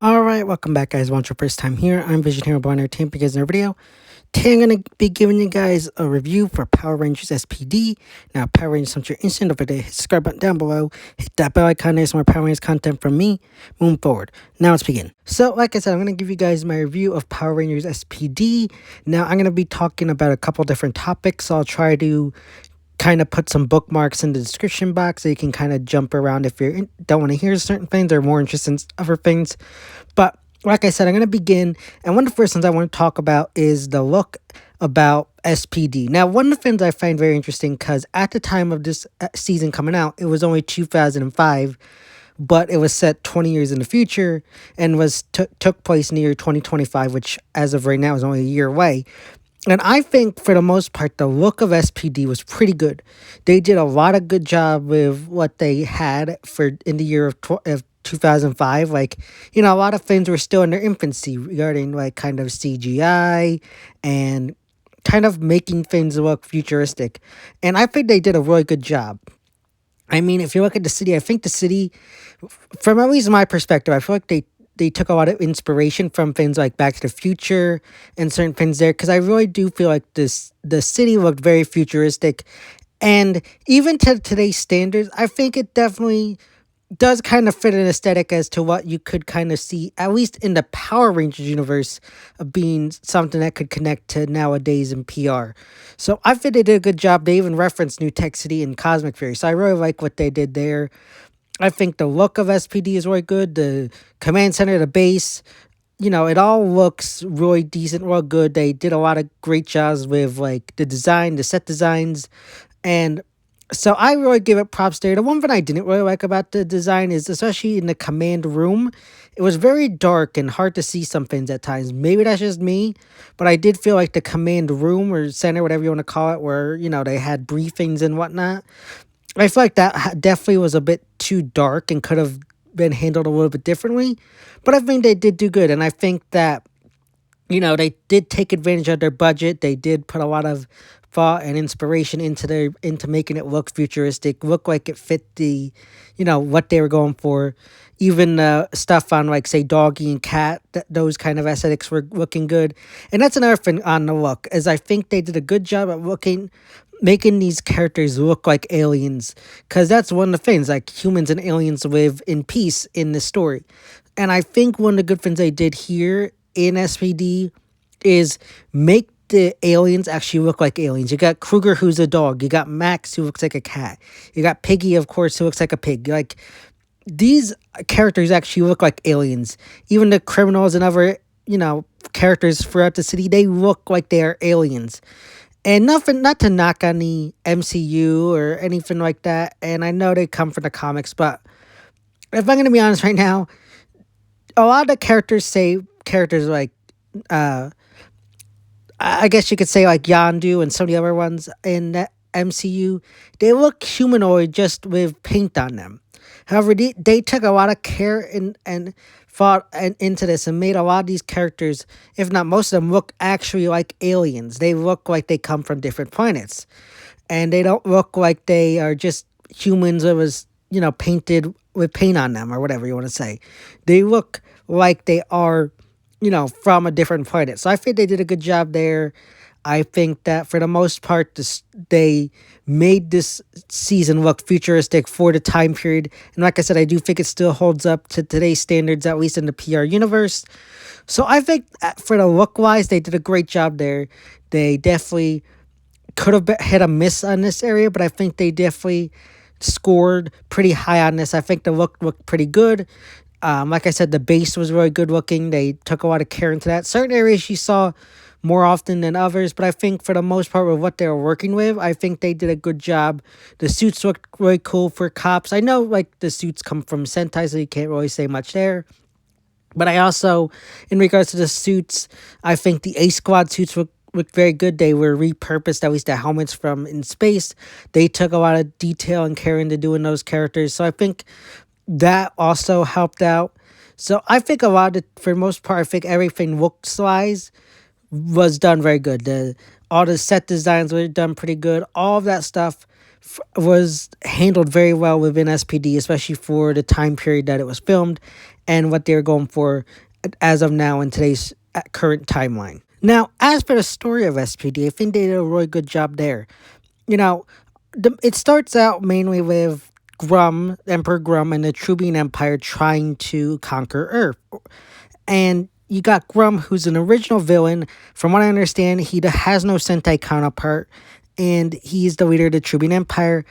Alright, welcome back guys. Want your first time here, I'm Vision Hero Born Entertainment because in our video. Today I'm going to be giving you guys a review for Power Rangers S.P.D. Now Power Rangers, once you're instant over there, hit the subscribe button down below, hit that bell icon, there's more Power Rangers content from me, moving forward. Now let's begin. So like I said, I'm going to give you guys my review of Power Rangers S.P.D. Now I'm going to be talking about a couple different topics, so I'll try to kind of put some bookmarks in the description box so you can kind of jump around if you don't want to hear certain things or more interested in other things. But like I said, I'm going to begin, and one of the first things I want to talk about is the look about S.P.D. Now, one of the things I find very interesting, because at the time of this season coming out, it was only 2005, but it was set 20 years in the future and was took place in the year 2025, which as of right now is only a year away. And I think, for the most part, the look of S.P.D. was pretty good. They did a lot of good job with what they had for in the year of 2005. Like, a lot of things were still in their infancy regarding, like, kind of CGI and kind of making things look futuristic. And I think they did a really good job. I mean, if you look at the city, I think the city, from at least my perspective, I feel like they took a lot of inspiration from things like Back to the Future and certain things there, because I really do feel like the city looked very futuristic, and even to today's standards, I think it definitely does kind of fit an aesthetic as to what you could kind of see, at least in the Power Rangers universe, of being something that could connect to nowadays in PR. So I think they did a good job. They even referenced New Tech City and Cosmic Fury, so I really like what they did there. I think the look of S.P.D. is really good. The command center, the base, it all looks really decent, real good. They did a lot of great jobs with, like, the design, the set designs, and so I really give it props there. The one thing I didn't really like about the design is, especially in the command room, it was very dark and hard to see some things at times. Maybe that's just me, but I did feel like the command room or center, whatever you want to call it, where, they had briefings and whatnot, I feel like that definitely was a bit too dark and could have been handled a little bit differently. But I think they did do good. And I think that, they did take advantage of their budget. They did put a lot of thought and inspiration into making it look futuristic, look like it fit the, what they were going for. Even stuff on, like, say, Doggy and Cat, those kind of aesthetics were looking good. And that's another thing on the look, is I think they did a good job at making these characters look like aliens, because that's one of the things, like, humans and aliens live in peace in this story. And I think one of the good things they did here in S.P.D. is make the aliens actually look like aliens. You got Kruger, who's a dog. You got Max, who looks like a cat. You got Piggy, of course, who looks like a pig. Like, these characters actually look like aliens. Even the criminals and other, characters throughout the city, they look like they are aliens. And nothing, not to knock on the MCU or anything like that, and I know they come from the comics, but if I'm going to be honest right now, a lot of the characters like, I guess you could say, like, Yondu and some of the other ones in the MCU, they look humanoid just with paint on them. However, they took a lot of care and thought into this and made a lot of these characters, if not most of them, look actually like aliens. They look like they come from different planets. And they don't look like they are just humans that was, painted with paint on them or whatever you want to say. They look like they are, from a different planet. So I think they did a good job there. I think that for the most part, they made this season look futuristic for the time period. And like I said, I do think it still holds up to today's standards, at least in the PR universe. So I think for the look-wise, they did a great job there. They definitely could have hit a miss on this area, but I think they definitely scored pretty high on this. I think the look looked pretty good. Like I said, the base was really good looking. They took a lot of care into that. Certain areas you saw more often than others, but I think for the most part with what they were working with, I think they did a good job. The suits looked really cool for cops. I know, like, the suits come from Sentai, so you can't really say much there. But I also, in regards to the suits, I think the A Squad suits looked very good. They were repurposed, at least the helmets from in space. They took a lot of detail and care into doing those characters. So I think that also helped out. So I think for the most part, I think everything looks-wise was done very good. All the set designs were done pretty good. All of that stuff was handled very well within SPD, especially for the time period that it was filmed and what they're going for as of now in today's current timeline. Now, as for the story of SPD, I think they did a really good job there. You know, it starts out mainly with Emperor Grum, and the Trubian Empire trying to conquer Earth. And you got Grum, who's an original villain. From what I understand, he has no Sentai counterpart, and he's the leader of the Trubian Empire.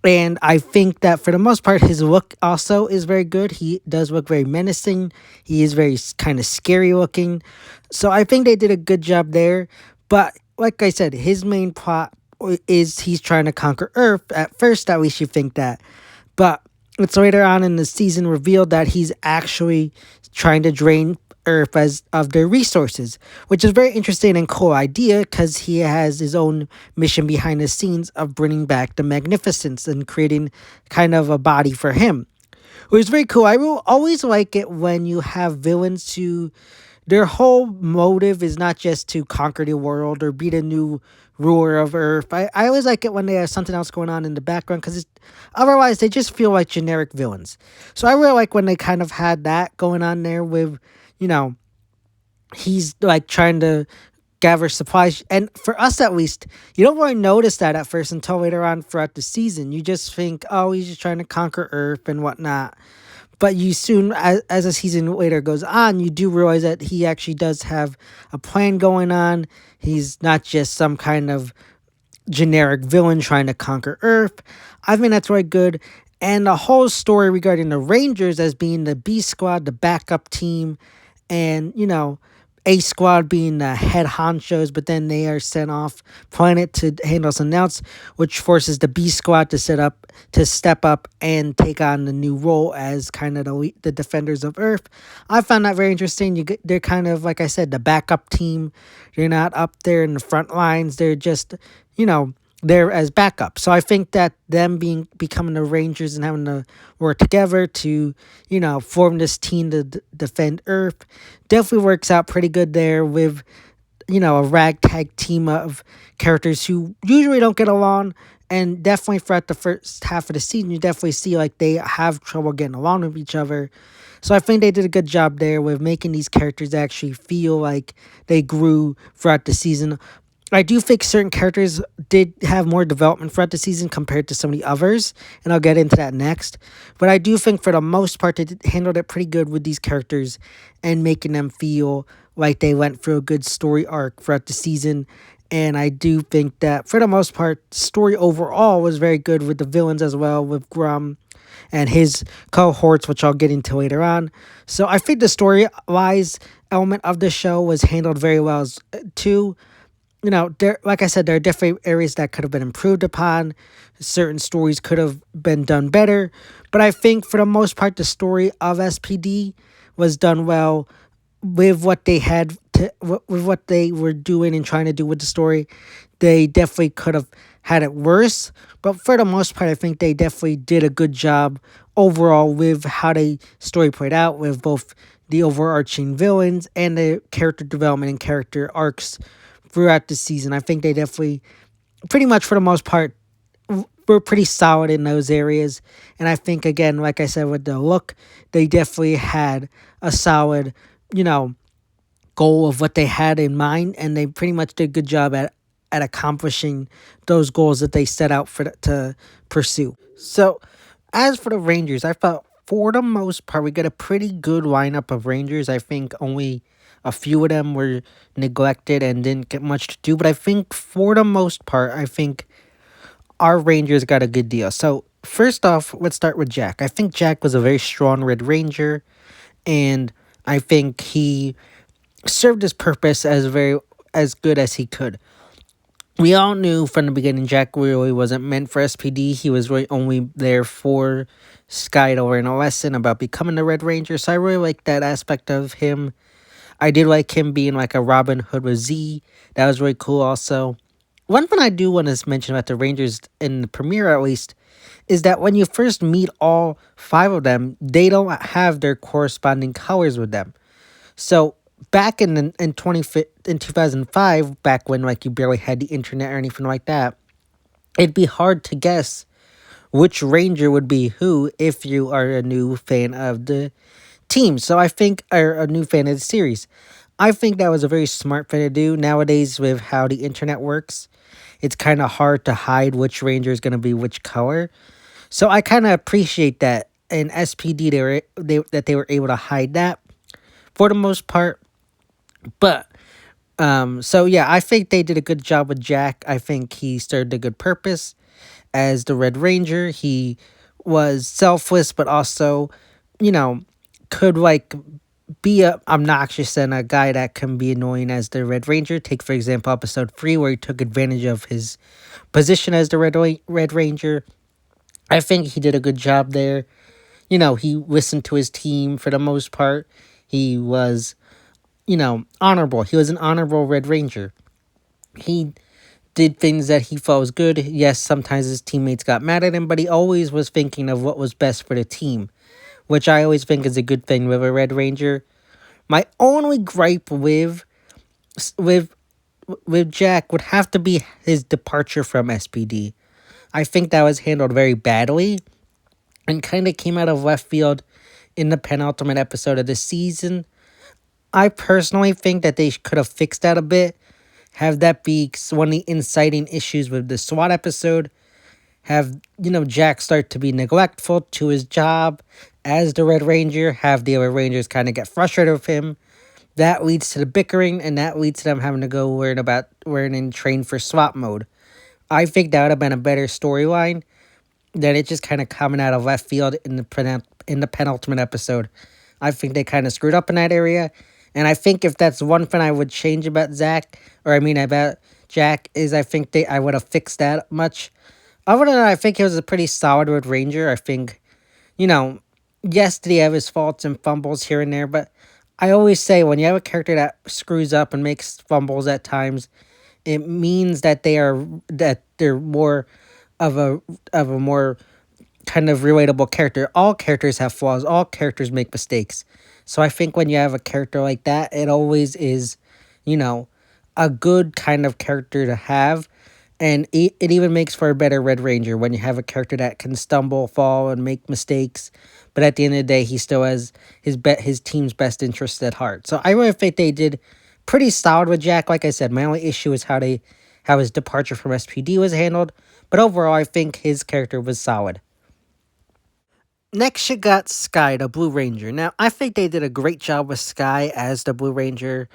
And I think that for the most part, his look also is very good. He does look very menacing. He is very kind of scary looking. So I think they did a good job there. But like I said, his main plot is he's trying to conquer Earth. At first, at least you think that. But it's later on in the season revealed that he's actually trying to drain Earth as of their resources, which is very interesting and cool idea because he has his own mission behind the scenes of bringing back the Magnificence and creating kind of a body for him. It was very cool. I will always like it when you have villains who their whole motive is not just to conquer the world or be the new ruler of Earth. I always like it when they have something else going on in the background because otherwise they just feel like generic villains. So I really like when they kind of had that going on there with, you know, he's like trying to gather supplies. And for us at least, you don't really notice that at first until later on throughout the season. You just think, oh, he's just trying to conquer Earth and whatnot. But you soon, as the season later goes on, you do realize that he actually does have a plan going on. He's not just some kind of generic villain trying to conquer Earth. I think that's really good. And the whole story regarding the Rangers as being the B squad, the backup team, and, you know, A squad being the head honchos, but then they are sent off planet to handle something else, which forces the B squad to step up and take on the new role as kind of the defenders of Earth. I found that very interesting. They're kind of, like I said, the backup team. They're not up there in the front lines. They're just, you know, there as backup. So I think that them becoming the Rangers and having to work together to, you know, form this team to defend Earth definitely works out pretty good there with, you know, a ragtag team of characters who usually don't get along. And definitely throughout the first half of the season, you definitely see like they have trouble getting along with each other. So I think they did a good job there with making these characters actually feel like they grew throughout the season. I do think certain characters did have more development throughout the season compared to some of the others, and I'll get into that next. But I do think for the most part, they handled it pretty good with these characters and making them feel like they went through a good story arc throughout the season. And I do think that for the most part, story overall was very good with the villains as well, with Grum and his cohorts, which I'll get into later on. So I think the story-wise element of the show was handled very well too. You know, like I said, there are definitely areas that could have been improved upon. Certain stories could have been done better. But I think for the most part, the story of SPD was done well with what they had with what they were doing and trying to do with the story. They definitely could have had it worse. But for the most part, I think they definitely did a good job overall with how the story played out with both the overarching villains and the character development and character arcs throughout the season. I think they definitely, pretty much for the most part, were pretty solid in those areas. And I think, again, like I said, with the look, they definitely had a solid, you know, goal of what they had in mind. And they pretty much did a good job at accomplishing those goals that they set out to pursue. So, as for the Rangers, I thought for the most part, we got a pretty good lineup of Rangers. I think only a few of them were neglected and didn't get much to do. But I think for the most part, I think our Rangers got a good deal. So first off, let's start with Jack. I think Jack was a very strong Red Ranger. And I think he served his purpose as good as he could. We all knew from the beginning Jack really wasn't meant for S.P.D. He was really only there for Sky to learn a lesson about becoming a Red Ranger. So I really like that aspect of him. I did like him being like a Robin Hood with Z. That was really cool also. One thing I do want to mention about the Rangers, in the premiere at least, is that when you first meet all 5 of them, they don't have their corresponding colors with them. So back in 2005, back when like you barely had the internet or anything like that, it'd be hard to guess which ranger would be who if you are a new fan of the team. So I think, or a new fan of the series. I think that was a very smart thing to do. Nowadays, with how the internet works, it's kind of hard to hide which ranger is going to be which color. So I kind of appreciate that in SPD that they were able to hide that for the most part. But so yeah, I think they did a good job with Jack. I think he served a good purpose as the Red Ranger. He was selfless, but also, you know, could like be a obnoxious and a guy that can be annoying as the Red Ranger. Take for example episode 3 where he took advantage of his position as the Red Ranger. I think he did a good job there. He listened to his team for the most part. He was, honorable. He was an honorable Red Ranger. He did things that he felt was good. Yes, sometimes his teammates got mad at him, but he always was thinking of what was best for the team, which I always think is a good thing with a Red Ranger. My only gripe with with Jack would have to be his departure from SPD. I think that was handled very badly and kind of came out of left field in the penultimate episode of the season. I personally think that they could have fixed that a bit. Have that be one of the inciting issues with the SWAT episode. Have, Jack start to be neglectful to his job as the Red Ranger. Have the other Rangers kind of get frustrated with him. That leads to the bickering, and that leads to them having to go learn and train for SWAT mode. I think that would have been a better storyline than it just kind of coming out of left field in the penultimate episode. I think they kind of screwed up in that area. And I think if that's one thing I would change about about Jack, is I would have fixed that much. Other than that, I think he was a pretty solid Red Ranger. I think, yes, did he have his faults and fumbles here and there, but I always say when you have a character that screws up and makes fumbles at times, it means that they're more of a more kind of relatable character. All characters have flaws. All characters make mistakes. So I think when you have a character like that, it always is, a good kind of character to have. And it even makes for a better Red Ranger when you have a character that can stumble, fall, and make mistakes. But at the end of the day, he still has his team's best interests at heart. So I really think they did pretty solid with Jack. Like I said, my only issue is how his departure from S.P.D was handled. But overall, I think his character was solid. Next, you got Sky, the Blue Ranger. Now, I think they did a great job with Sky as the Blue Ranger.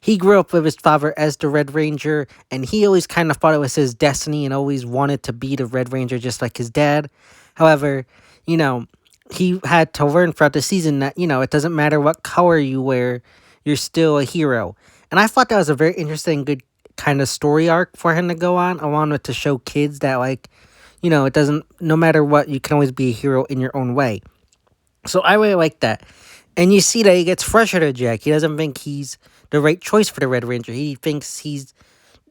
He grew up with his father as the Red Ranger, and he always kind of thought it was his destiny and always wanted to be the Red Ranger just like his dad. However, he had to learn throughout the season that, it doesn't matter what color you wear, you're still a hero. And I thought that was a very interesting, good kind of story arc for him to go on, along with to show kids that, it doesn't, no matter what, you can always be a hero in your own way. So I really like that. And you see that he gets frustrated at Jack. He doesn't think he's the right choice for the Red Ranger. He thinks he's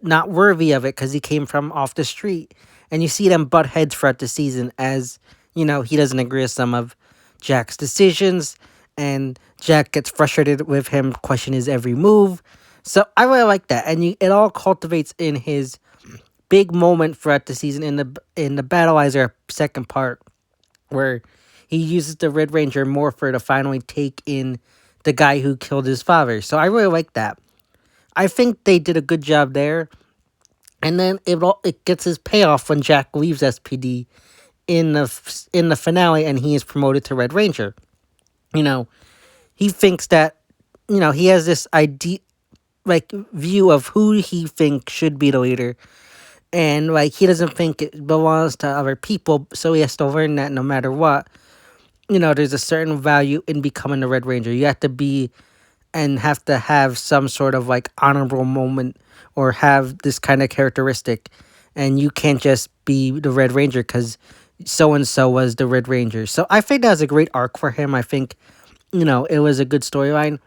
not worthy of it because he came from off the street. And you see them butt heads throughout the season as, he doesn't agree with some of Jack's decisions. And Jack gets frustrated with him, question his every move. So I really like that. And it all cultivates in his big moment throughout the season in the Battleizer second part, where he uses the Red Ranger Morpher to finally take in the guy who killed his father. So I really like that. I think they did a good job there. And then it gets his payoff when Jack leaves SPD in the finale and he is promoted to Red Ranger. He thinks that, he has this idea, view of who he thinks should be the leader. And, he doesn't think it belongs to other people, so he has to learn that no matter what, there's a certain value in becoming the Red Ranger. You have to be and have to have some sort of, honorable moment or have this kind of characteristic. And you can't just be the Red Ranger because so-and-so was the Red Ranger. So I think that was a great arc for him. I think, it was a good storyline.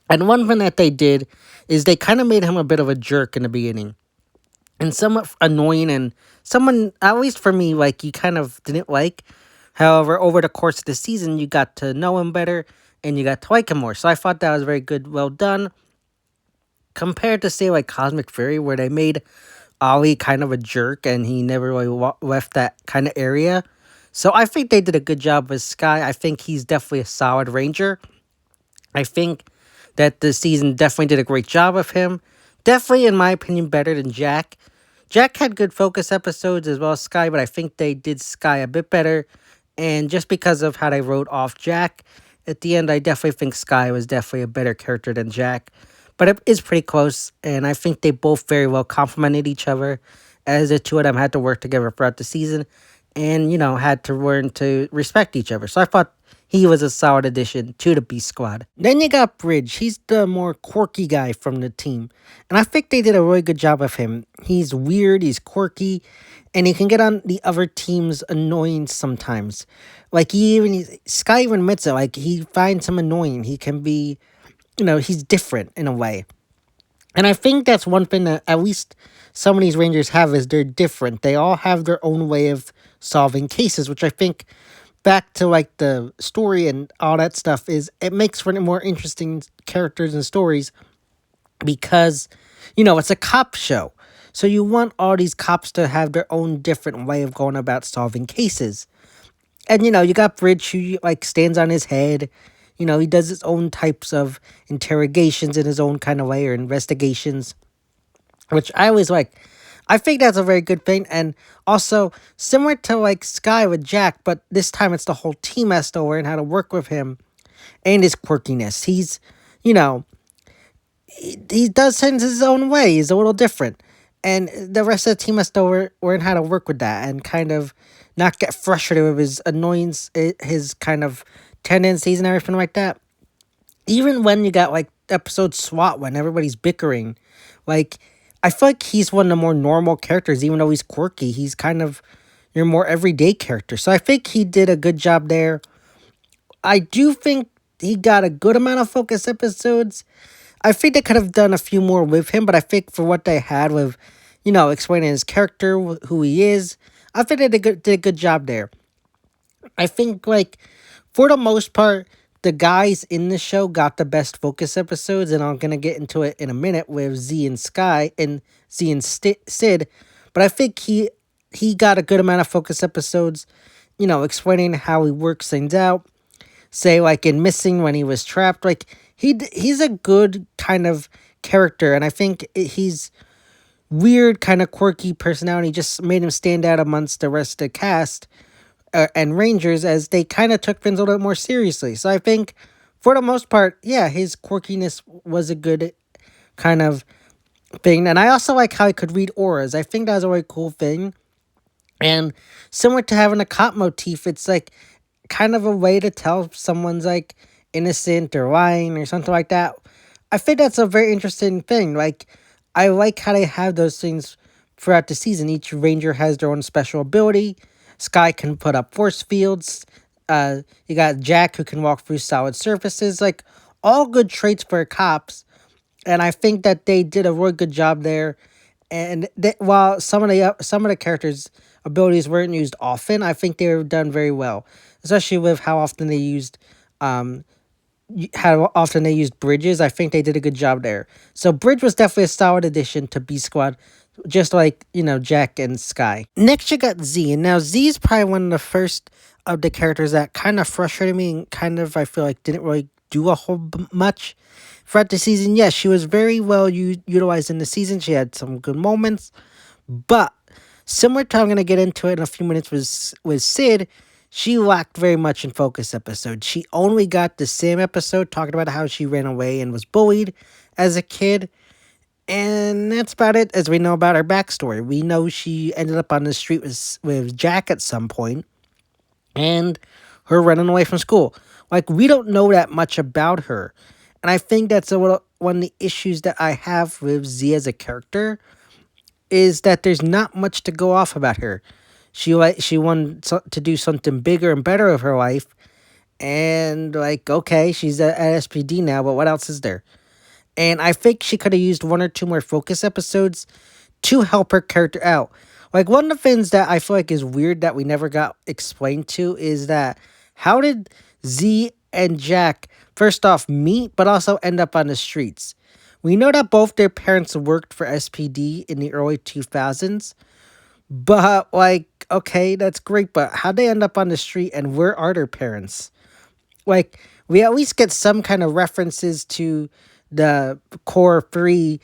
And one thing that they did is they kind of made him a bit of a jerk in the beginning. And somewhat annoying and someone, at least for me, you kind of didn't like. However, over the course of the season, you got to know him better and you got to like him more. So I thought that was very good, well done. Compared to, say, Cosmic Fury, where they made Ollie kind of a jerk and he never really left that kind of area. So I think they did a good job with Sky. I think he's definitely a solid ranger. I think that the season definitely did a great job of him. Definitely, in my opinion, better than Jack. Jack had good focus episodes as well as Sky, but I think they did Sky a bit better. And just because of how they wrote off Jack, at the end, I definitely think Sky was definitely a better character than Jack. But it is pretty close, and I think they both very well complemented each other, as the two of them had to work together throughout the season, and had to learn to respect each other. So I thought he was a solid addition to the B Squad. Then you got Bridge. He's the more quirky guy from the team. And I think they did a really good job of him. He's weird, he's quirky, and he can get on the other team's annoyance sometimes. Like, Sky even admits it. Like, he finds him annoying. He can be, he's different in a way. And I think that's one thing that at least some of these Rangers have is they're different. They all have their own way of solving cases, which I think back to like the story and all that stuff is it makes for more interesting characters and stories because it's a cop show. So you want all these cops to have their own different way of going about solving cases. And you got Bridge who like stands on his head. He does his own types of interrogations in his own kind of way or investigations, which I always like. I think that's a very good thing. And also, similar to like Sky with Jack, but this time it's the whole team has to learn how to work with him and his quirkiness. He's, he does things his own way. He's a little different. And the rest of the team has to learn how to work with that and kind of not get frustrated with his annoyance, his kind of tendencies and everything like that. Even when you got like episode SWAT when everybody's bickering, like I feel like he's one of the more normal characters, even though he's quirky. He's kind of your more everyday character. So I think he did a good job there. I do think he got a good amount of focus episodes. I think they could have done a few more with him, but I think for what they had with, explaining his character, who he is, I think they did a good job there. I think, like, for the most part, the guys in the show got the best focus episodes, and I'm going to get into it in a minute with Z and Sky and Z and Sid, but I think he got a good amount of focus episodes, explaining how he works things out. Say, like, in Missing when he was trapped, like, he's a good kind of character, and I think he's weird, kind of quirky personality just made him stand out amongst the rest of the cast and Rangers as they kind of took things a little bit more seriously. So I think, for the most part, yeah, his quirkiness was a good kind of thing. And I also like how he could read auras. I think that was a really cool thing. And similar to having a cop motif, it's like kind of a way to tell if someone's like innocent or lying or something like that. I think that's a very interesting thing. Like, I like how they have those things throughout the season. Each ranger has their own special ability. Sky can put up force fields. You got Jack who can walk through solid surfaces. Like, all good traits for cops. And I think that they did a really good job there. And while some of the characters' abilities weren't used often, I think they were done very well. Especially with how often they used bridges. I think they did a good job there. So Bridge was definitely a solid addition to B Squad, just like, Jack and Sky. Next, you got Z. And now Z is probably one of the first of the characters that kind of frustrated me and kind of, I feel like, didn't really do a whole much throughout the season. Yes, she was very well utilized in the season. She had some good moments. But similar to, I'm going to get into it in a few minutes with Sid, she lacked very much in focus episodes. She only got the same episode talking about how she ran away and was bullied as a kid. And that's about it as we know about her backstory. We know she ended up on the street with Jack at some point and her running away from school. Like, we don't know that much about her. And I think that's one of the issues that I have with Z as a character is that there's not much to go off about her. She wanted to do something bigger and better with her life. And, like, okay, she's at S.P.D now, but what else is there? And I think she could have used one or two more focus episodes to help her character out. Like, one of the things that I feel like is weird that we never got explained to is that how did Z and Jack, first off, meet, but also end up on the streets? We know that both their parents worked for SPD in the early 2000s, but like, okay, that's great, but how'd they end up on the street and where are their parents? Like, we at least get some kind of references to the core three,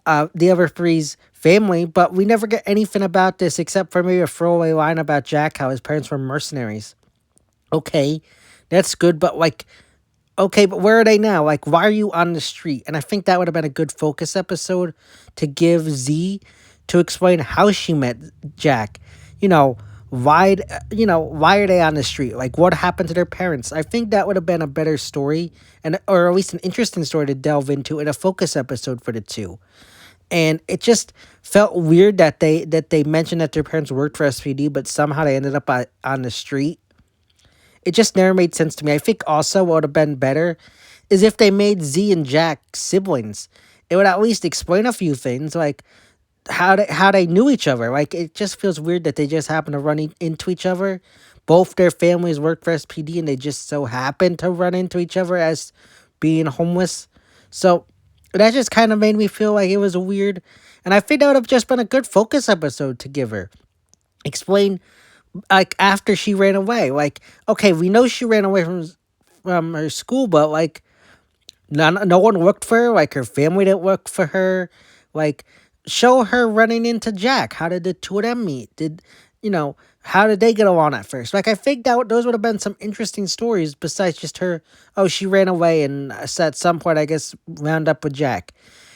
the other three's family, but we never get anything about this except for maybe a throwaway line about Jack, how his parents were mercenaries. Okay, that's good, but like, okay, but where are they now? Like, why are you on the street? And I think that would have been a good focus episode to give Z to explain how she met Jack. You know, why are they on the street? Like, what happened to their parents? I think that would have been a better story, and or at least an interesting story to delve into in a focus episode for the two. And it just felt weird that they mentioned that their parents worked for SPD, but somehow they ended up on the street. It just never made sense to me. I think also what would have been better is if they made Z and Jack siblings. It would at least explain a few things, like how they knew each other. Like, it just feels weird that they just happen to run into each other. Both their families worked for SPD, and they just so happened to run into each other as being homeless. So that just kind of made me feel like it was weird. And I think that would have just been a good focus episode to give her. Explain, like, after she ran away. Like, okay, we know she ran away from her school, but like, no one looked for her. Like, her family didn't look for her. Like, show her running into Jack. How did the two of them meet? How did they get along at first? Like, I think that those would have been some interesting stories besides just her. Oh, she ran away and at some point, I guess, wound up with Jack.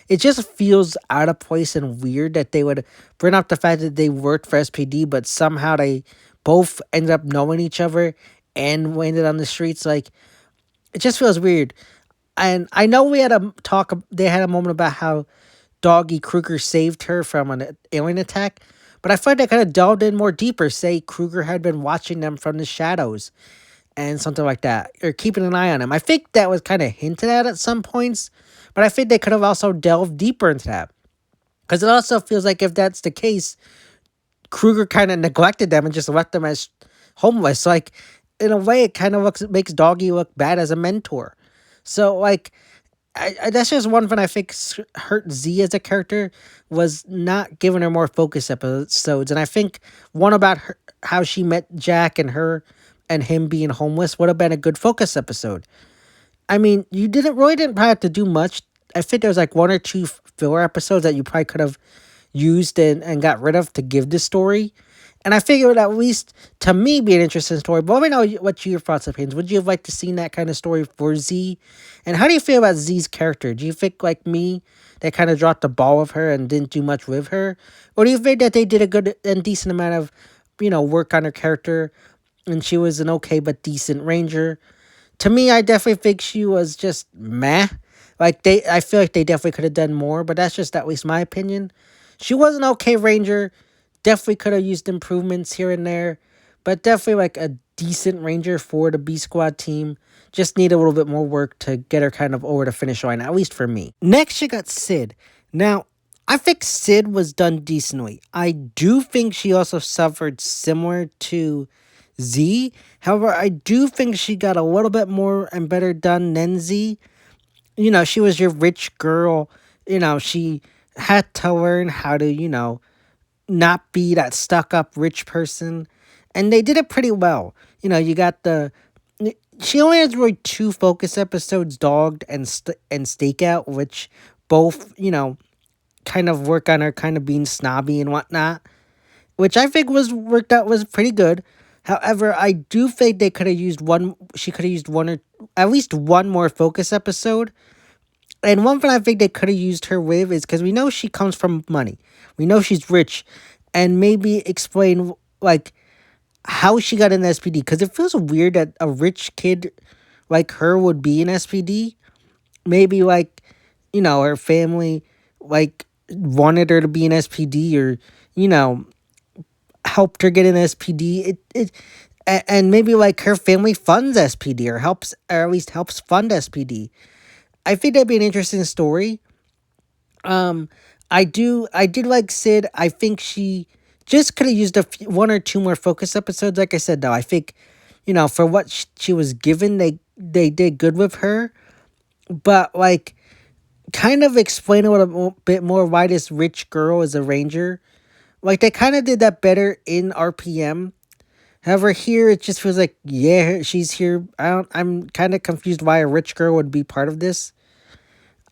It just feels out of place and weird that they would bring up the fact that they worked for SPD, but somehow they both ended up knowing each other and landed on the streets. Like, it just feels weird. And I know we had a talk. They had a moment about how Doggy Kruger saved her from an alien attack, but I find they could have delved in more deeper. Say Kruger had been watching them from the shadows and something like that, or keeping an eye on him. I think that was kind of hinted at some points, but I think they could have also delved deeper into that, because it also feels like if that's the case, Kruger kind of neglected them and just left them as homeless. Like, in a way, it kind of makes Doggy look bad as a mentor. So like, that's just one thing I think hurt Z as a character, was not giving her more focus episodes. And I think one about her, how she met Jack and her and him being homeless, would have been a good focus episode. I mean, you didn't probably have to do much. I think there was like one or two filler episodes that you probably could have used and got rid of to give this story. And I figured at least to me be an interesting story. But let me know what your thoughts and opinions. Would you have liked to seen that kind of story for Z? And how do you feel about Z's character? Do you think like me, they kind of dropped the ball with her and didn't do much with her? Or do you think that they did a good and decent amount of, work on her character and she was an okay but decent ranger? To me, I definitely think she was just meh. Like, I feel like they definitely could have done more, but that's just at least my opinion. She was an okay ranger. Definitely could have used improvements here and there, but definitely like a decent ranger for the B Squad team. Just need a little bit more work to get her kind of over the finish line, at least for me. Next, you got Sid. Now, I think Sid was done decently. I do think she also suffered similar to Z. However, I do think she got a little bit more and better done than Z. She was your rich girl. She had to learn how to, not be that stuck up rich person. And they did it pretty well. You got she only has really two focus episodes, Dogged and Stakeout, which both, kind of work on her kind of being snobby and whatnot, which I think was pretty good. However, I do think she could have used one or at least one more focus episode. And one thing I think they could have used her with is because we know she comes from money. We know she's rich. And maybe explain, like, how she got in SPD. Because it feels weird that a rich kid like her would be in SPD. Maybe, like, her family, like, wanted her to be in SPD or, helped her get in SPD. And maybe, like, her family funds SPD or at least helps fund SPD. I think that'd be an interesting story. I did like Sid. I think she just could have used one or two more focus episodes. Like I said, though, I think, for what she was given, they did good with her. But like, kind of explain a little bit more why this rich girl is a ranger. Like they kind of did that better in RPM. However, here it just feels like, yeah, she's here. I'm kind of confused why a rich girl would be part of this.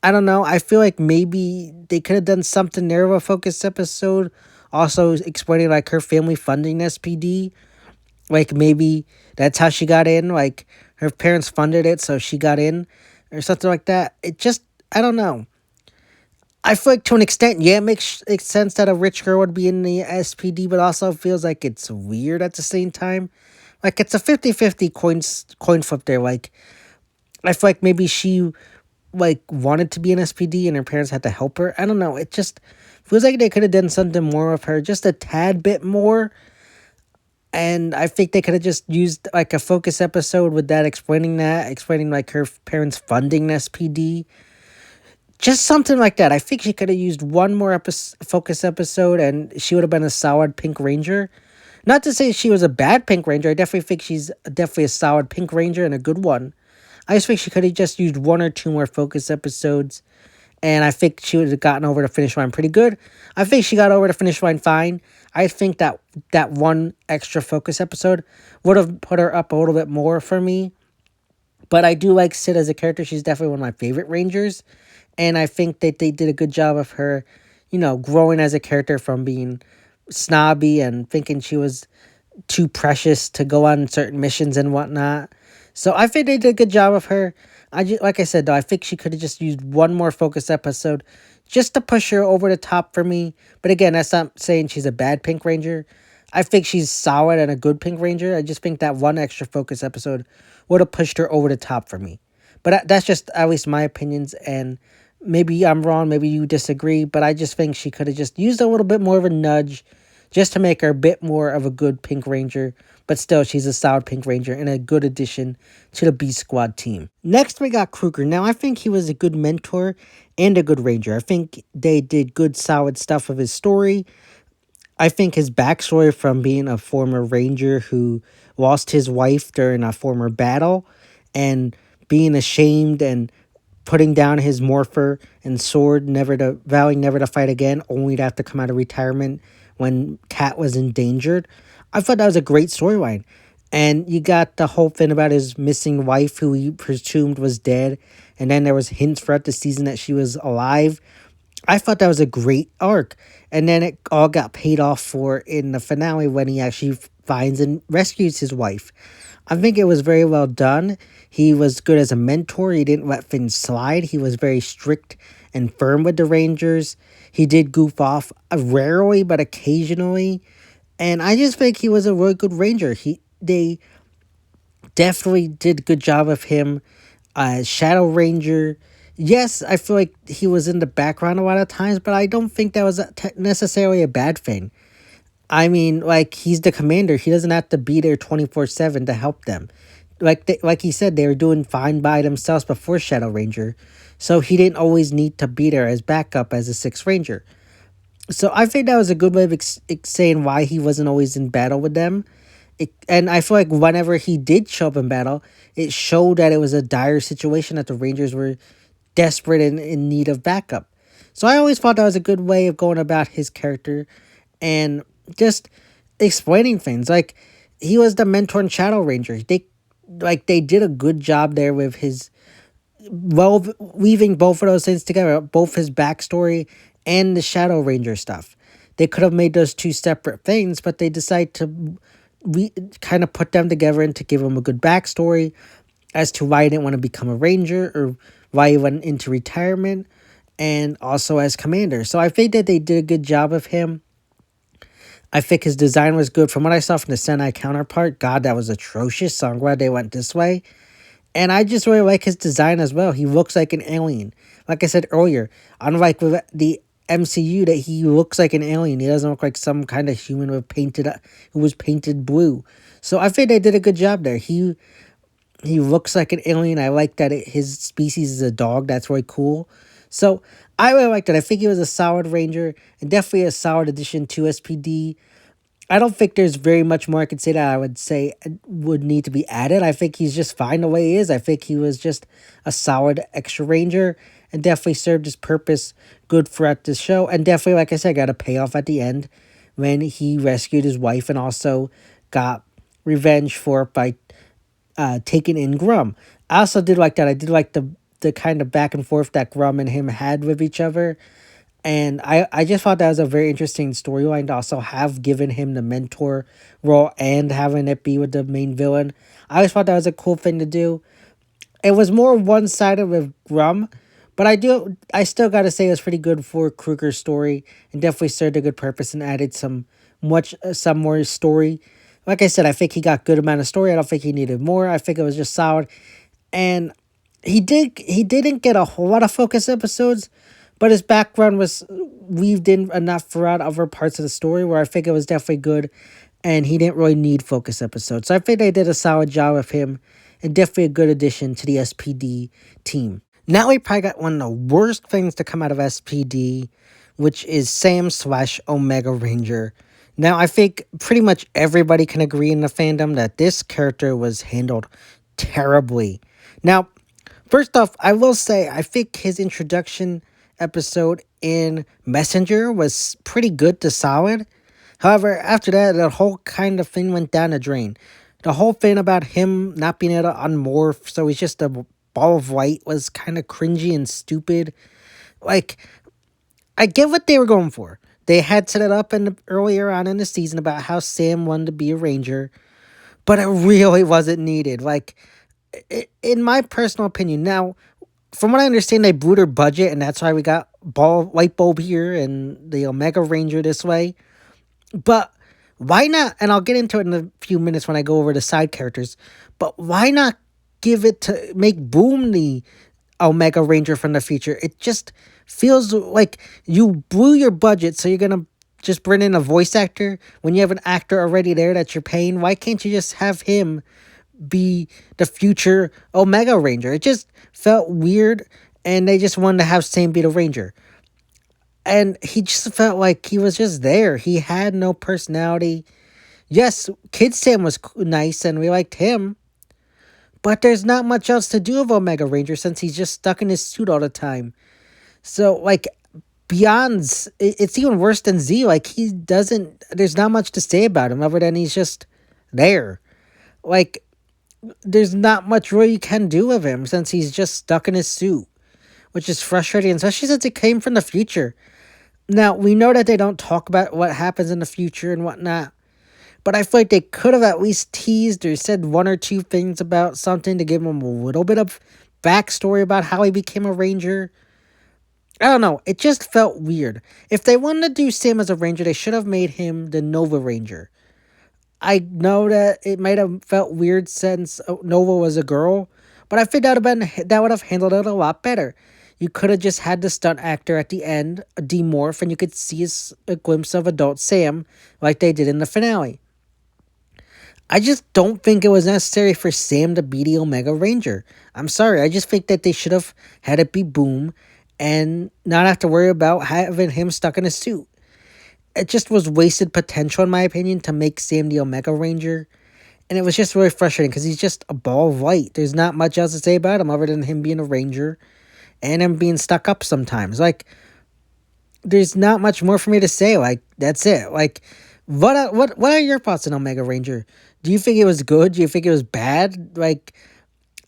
I don't know. I feel like maybe they could have done something there of a focus episode. Also explaining like her family funding SPD. Like maybe that's how she got in. Like her parents funded it, so she got in, or something like that. It just, I don't know. I feel like to an extent, yeah, it makes sense that a rich girl would be in the SPD, but also feels like it's weird at the same time. Like it's a 50-50 coin flip there. Like I feel like maybe she like wanted to be an SPD and her parents had to help her. I don't know. It just feels like they could have done something more with her, just a tad bit more. And I think they could have just used like a focus episode with that, explaining like her parents funding SPD. Just something like that. I think she could have used one more focus episode and she would have been a solid Pink Ranger. Not to say she was a bad Pink Ranger. I definitely think she's definitely a solid Pink Ranger and a good one. I just think she could have just used one or two more focus episodes. And I think she would have gotten over the finish line pretty good. I think she got over the finish line fine. I think that one extra focus episode would have put her up a little bit more for me. But I do like Sid as a character. She's definitely one of my favorite Rangers. And I think that they did a good job of her, growing as a character from being snobby and thinking she was too precious to go on certain missions and whatnot. So I think they did a good job of her. Like I said, though, I think she could have just used one more focus episode just to push her over the top for me. But again, that's not saying she's a bad Pink Ranger. I think she's solid and a good Pink Ranger. I just think that one extra focus episode would have pushed her over the top for me. But that's just at least my opinions, and maybe I'm wrong, maybe you disagree, but I just think she could have just used a little bit more of a nudge just to make her a bit more of a good Pink Ranger. But still, she's a solid Pink Ranger and a good addition to the B Squad team. Next, we got Kruger. Now, I think he was a good mentor and a good Ranger. I think they did good, solid stuff with his story. I think his backstory from being a former Ranger who lost his wife during a former battle and being ashamed and putting down his morpher and sword, vowing never to fight again, only to have to come out of retirement when Kat was endangered. I thought that was a great storyline. And you got the whole thing about his missing wife, who he presumed was dead, and then there was hints throughout the season that she was alive. I thought that was a great arc. And then it all got paid off for in the finale when he actually finds and rescues his wife. I think it was very well done. He was good as a mentor. He didn't let things slide. He was very strict and firm with the Rangers. He did goof off rarely, but occasionally. And I just think he was a really good Ranger. They definitely did a good job of him. Shadow Ranger. Yes, I feel like he was in the background a lot of times, but I don't think that was necessarily a bad thing. I mean, like, he's the commander. He doesn't have to be there 24/7 to help them. Like he said, they were doing fine by themselves before Shadow Ranger. So he didn't always need to be there as backup as a 6th Ranger. So I think that was a good way of saying why he wasn't always in battle with them. And I feel like whenever he did show up in battle, it showed that it was a dire situation, that the Rangers were desperate and in need of backup. So I always thought that was a good way of going about his character and just explaining things. Like, he was the mentor and Shadow Ranger. They did a good job there with his, well, weaving both of those things together, both his backstory and the Shadow Ranger stuff. They could have made those two separate things, but they decided to kind of put them together and to give him a good backstory as to why he didn't want to become a Ranger or why he went into retirement, and also as commander. So I think that they did a good job of him. I think his design was good. From what I saw from the Sentai counterpart, God, that was atrocious. So I'm glad they went this way. And I just really like his design as well. He looks like an alien. Like I said earlier, unlike with the MCU, that he looks like an alien. He doesn't look like some kind of human who was painted blue. So I think they did a good job there. He looks like an alien. I like that his species is a dog. That's really cool. So I really liked it. I think he was a solid Ranger and definitely a solid addition to SPD. I don't think there's very much more I could say that I would say would need to be added. I think he's just fine the way he is. I think he was just a solid extra Ranger. and definitely served his purpose good throughout the show. And definitely, like I said, got a payoff at the end when he rescued his wife and also got revenge for it by taking in Grum. I also did like that. I did like the kind of back and forth that Grum and him had with each other. And I just thought that was a very interesting storyline to also have given him the mentor role and having it be with the main villain. I always thought that was a cool thing to do. It was more one-sided with Grum, but I still gotta say it was pretty good for Kruger's story and definitely served a good purpose and added some more story. Like I said, I think he got good amount of story. I don't think he needed more. I think it was just solid. And he didn't get a whole lot of focus episodes, but his background was weaved in enough throughout other parts of the story where I think it was definitely good, and he didn't really need focus episodes. So I think they did a solid job with him, and definitely a good addition to the SPD team. Now we probably got one of the worst things to come out of SPD, which is Sam slash Omega Ranger. Now I think pretty much everybody can agree in the fandom that this character was handled terribly. Now, first off, I will say I think his introduction episode in Messenger was pretty good to solid. However, after that, the whole kind of thing went down the drain. The whole thing about him not being able to unmorph, so he's just a ball of white, was kind of cringy and stupid. Like, I get what they were going for. They had set it up earlier on in the season about how Sam wanted to be a ranger, but it really wasn't needed. Like, in my personal opinion, now, from what I understand, they blew their budget, and that's why we got Light Bulb here and the Omega Ranger this way. But why not? And I'll get into it in a few minutes when I go over the side characters. But why not make Boom the Omega Ranger from the future? It just feels like you blew your budget, so you're gonna just bring in a voice actor when you have an actor already there that you're paying. Why can't you just have him be the future Omega Ranger? It just felt weird, and they just wanted to have Sam be the Ranger. And he just felt like he was just there. He had no personality. Yes, Kid Sam was nice, and we liked him, but there's not much else to do with Omega Ranger since he's just stuck in his suit all the time. So, like, beyond, it's even worse than Z. Like, there's not much to say about him other than he's just there. Like, there's not much really you can do with him since he's just stuck in his suit, which is frustrating, especially since it came from the future. Now, we know that they don't talk about what happens in the future and whatnot, but I feel like they could have at least teased or said one or two things about something to give him a little bit of backstory about how he became a ranger. I don't know. It just felt weird. If they wanted to do Sam as a ranger, they should have made him the Nova Ranger. I know that it might have felt weird since Nova was a girl, but I think that would have handled it a lot better. You could have just had the stunt actor at the end demorph, and you could see a glimpse of adult Sam like they did in the finale. I just don't think it was necessary for Sam to be the Omega Ranger. I'm sorry, I just think that they should have had it be Boom and not have to worry about having him stuck in a suit. It just was wasted potential, in my opinion, to make Sam the Omega Ranger. And it was just really frustrating because he's just a ball of light. There's not much else to say about him other than him being a ranger and him being stuck up sometimes. Like, there's not much more for me to say. Like, that's it. Like, what are your thoughts on Omega Ranger? Do you think it was good? Do you think it was bad? Like,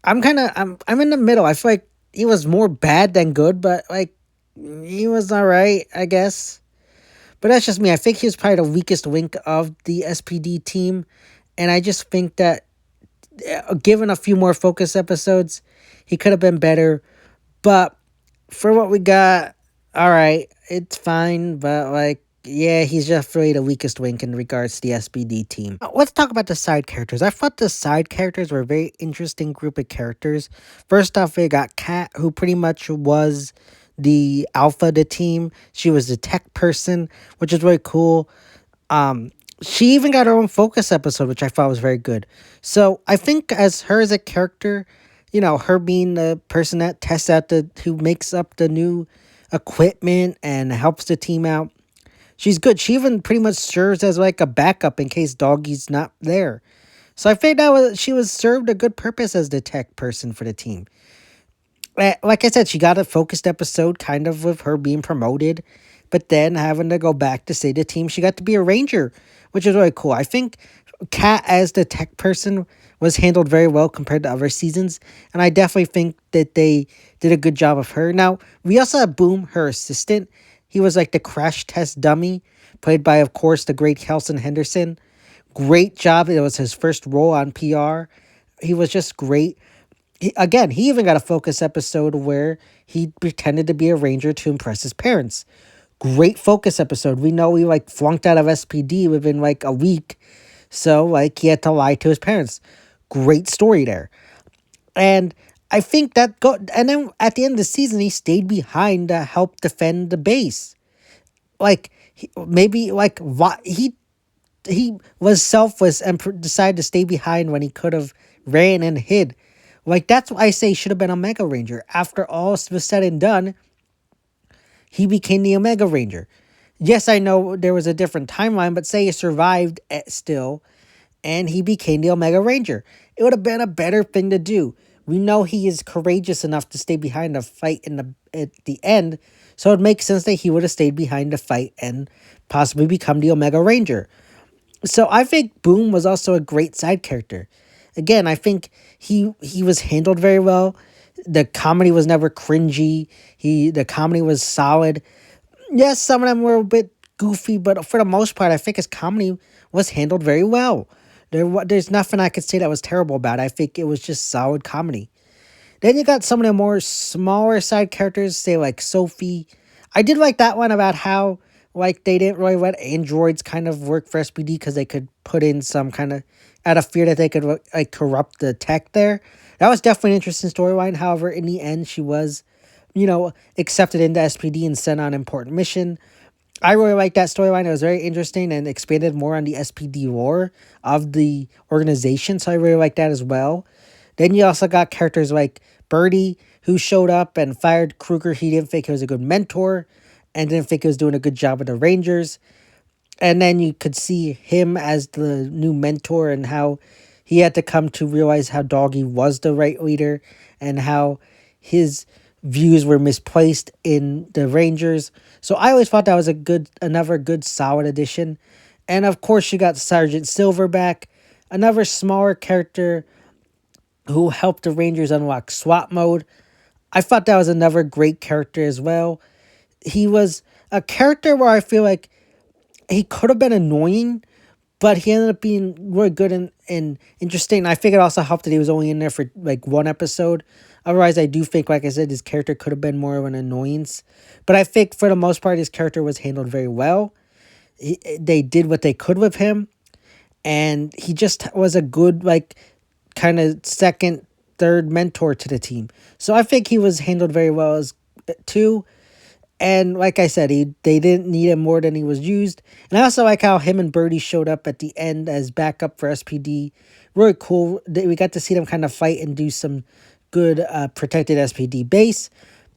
I'm in the middle. I feel like he was more bad than good, but like, he was alright, I guess. But that's just me. I think he was probably the weakest link of the SPD team. And I just think that given a few more focus episodes, he could have been better. But for what we got, all right, it's fine. But, like, yeah, he's just really the weakest link in regards to the SPD team. Let's talk about the side characters. I thought the side characters were a very interesting group of characters. First off, we got Kat, who pretty much was the alpha of the team. She was the tech person, which is really cool. She even got her own focus episode, which I thought was very good. So I think as a character, her being the person that tests out who makes up the new equipment and helps the team out, she's good. She even pretty much serves as like a backup in case Doggy's not there. So I think she was served a good purpose as the tech person for the team. Like I said, she got a focused episode, kind of with her being promoted, but then having to go back to save the team. She got to be a ranger, which is really cool. I think Kat as the tech person was handled very well compared to other seasons, and I definitely think that they did a good job of her. Now we also have Boom, her assistant. He was like the crash test dummy, played by, of course, the great Kelson Henderson. Great job. It was his first role on PR. He was just great. He even got a focus episode where he pretended to be a ranger to impress his parents. Great focus episode. We know he like flunked out of SPD within like a week, so like he had to lie to his parents. Great story there. And I think that go and then at the end of the season he stayed behind to help defend the base. Like maybe like why he was selfless and decided to stay behind when he could have ran and hid. Like that's why I say he should have been a Mega Ranger. After all was said and done, he became the Omega Ranger. Yes, I know there was a different timeline, but say he survived still, and he became the Omega Ranger. It would have been a better thing to do. We know he is courageous enough to stay behind the fight at the end, so it makes sense that he would have stayed behind the fight and possibly become the Omega Ranger. So I think Boom was also a great side character. Again, I think he was handled very well. The comedy was never cringy. The comedy was solid. Yes, some of them were a bit goofy, but for the most part, I think his comedy was handled very well. There's nothing I could say that was terrible about it. I think it was just solid comedy. Then you got some of the more smaller side characters, say like Sophie. I did like that one about how like they didn't really let androids kind of work for SPD because they could put in some kind of out of fear that they could like corrupt the tech there. That was definitely an interesting storyline. However, in the end, she was, accepted into SPD and sent on an important mission. I really liked that storyline. It was very interesting and expanded more on the SPD lore of the organization. So I really liked that as well. Then you also got characters like Birdie, who showed up and fired Kruger. He didn't think he was a good mentor and didn't think he was doing a good job with the Rangers. And then you could see him as the new mentor and how he had to come to realize how Doggy was the right leader and how his views were misplaced in the Rangers. So I always thought that was another good solid addition. And of course you got Sergeant Silverback, another smaller character who helped the Rangers unlock SWAT mode. I thought that was another great character as well. He was a character where I feel like he could have been annoying, but he ended up being really good and interesting. I think it also helped that he was only in there for like one episode. Otherwise, I do think, like I said, his character could have been more of an annoyance. But I think for the most part, his character was handled very well. They did what they could with him. And he just was a good, like, kind of second, third mentor to the team. So I think he was handled very well as too. And like I said, they didn't need him more than he was used. And I also like how him and Birdie showed up at the end as backup for SPD. Really cool. We got to see them kind of fight and do some good protected SPD base.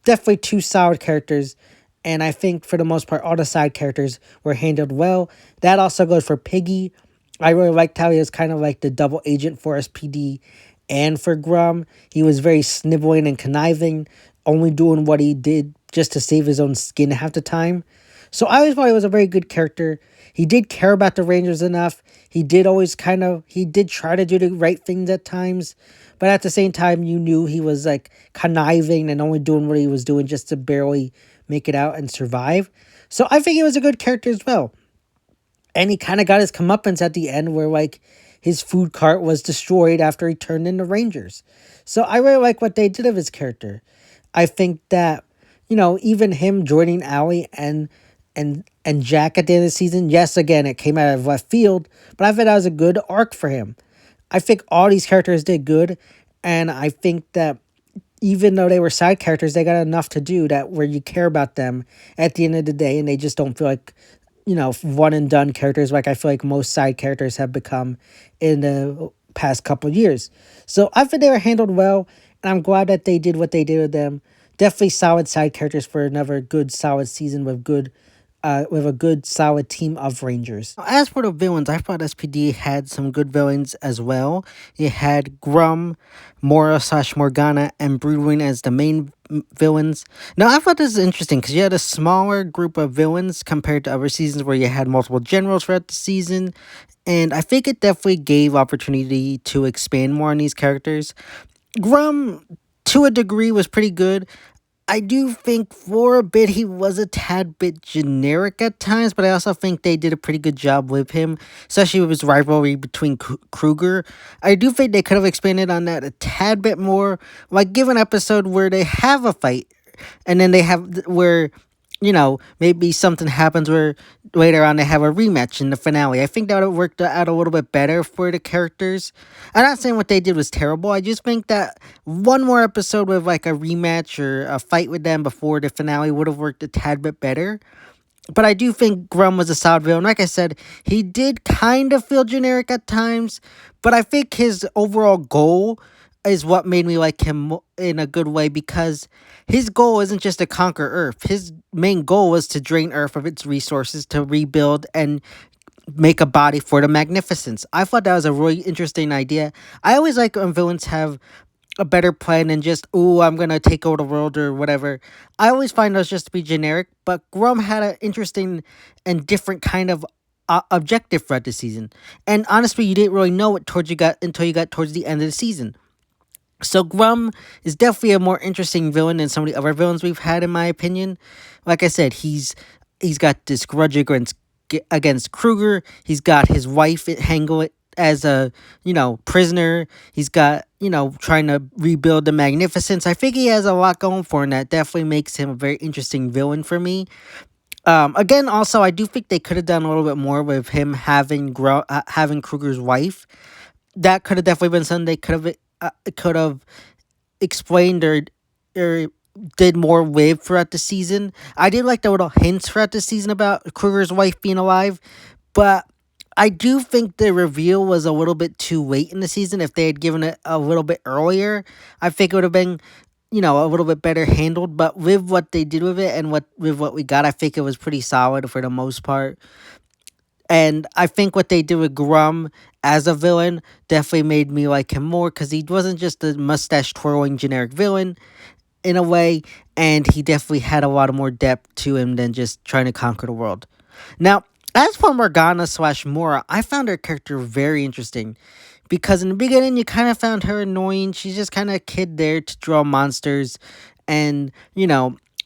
Definitely two solid characters. And I think for the most part, all the side characters were handled well. That also goes for Piggy. I really liked how he was kind of like the double agent for SPD and for Grum. He was very sniveling and conniving, only doing what he did just to save his own skin half the time. So I always thought he was a very good character. He did care about the Rangers enough. He did try to do the right things at times. But at the same time, you knew he was like conniving and only doing what he was doing just to barely make it out and survive. So I think he was a good character as well. And he kind of got his comeuppance at the end where like his food cart was destroyed after he turned into Rangers. So I really like what they did of his character. I think that, even him joining Allie and Jack at the end of the season, yes, again, it came out of left field, but I think that was a good arc for him. I think all these characters did good, and I think that even though they were side characters, they got enough to do that where you care about them at the end of the day, and they just don't feel like, one and done characters like I feel like most side characters have become in the past couple of years. So I think they were handled well, and I'm glad that they did what they did with them. Definitely solid side characters for another good solid season with good with a good solid team of Rangers. As for the villains, I thought SPD had some good villains as well. It had Grum, Mora slash Morgana, and Broodwing as the main villains. Now, I thought this is interesting because you had a smaller group of villains compared to other seasons where you had multiple generals throughout the season. And I think it definitely gave opportunity to expand more on these characters. Grum, to a degree, was pretty good. I do think for a bit he was a tad bit generic at times, but I also think they did a pretty good job with him, especially with his rivalry between Kruger. I do think they could have expanded on that a tad bit more, like give an episode where they have a fight, and then they have where maybe something happens where later on they have a rematch in the finale. I think that would have worked out a little bit better for the characters. I'm not saying what they did was terrible. I just think that one more episode with like a rematch or a fight with them before the finale would have worked a tad bit better. But I do think Grum was a solid villain. Like I said, he did kind of feel generic at times, but I think his overall goal is what made me like him in a good way, because his goal isn't just to conquer Earth. His main goal was to drain Earth of its resources to rebuild and make a body for the Magnificence. I thought that was a really interesting idea. I always like when villains have a better plan than just, ooh, I'm gonna take over the world or whatever. I always find those just to be generic, but Grum had an interesting and different kind of objective throughout the season. And honestly, you didn't really know it until you got towards the end of the season. So Grum is definitely a more interesting villain than some of the other villains we've had, in my opinion. Like I said, he's got this grudge against Kruger. He's got his wife hanging as a prisoner. He's got trying to rebuild the Magnificence. I think he has a lot going for him. That definitely makes him a very interesting villain for me. Again, also I do think they could have done a little bit more with him having Kruger's wife. That could have definitely been something they could have explained or did more with throughout the season. I did like the little hints throughout the season about Kruger's wife being alive, but I do think the reveal was a little bit too late in the season. If they had given it a little bit earlier, I think it would have been, a little bit better handled. But with what they did with it and with what we got, I think it was pretty solid for the most part. And I think what they did with Grum as a villain definitely made me like him more, because he wasn't just a mustache-twirling generic villain in a way, and he definitely had a lot of more depth to him than just trying to conquer the world. Now, as for Morgana slash Mora, I found her character very interesting, because in the beginning you kind of found her annoying. She's just kind of a kid there to draw monsters, and,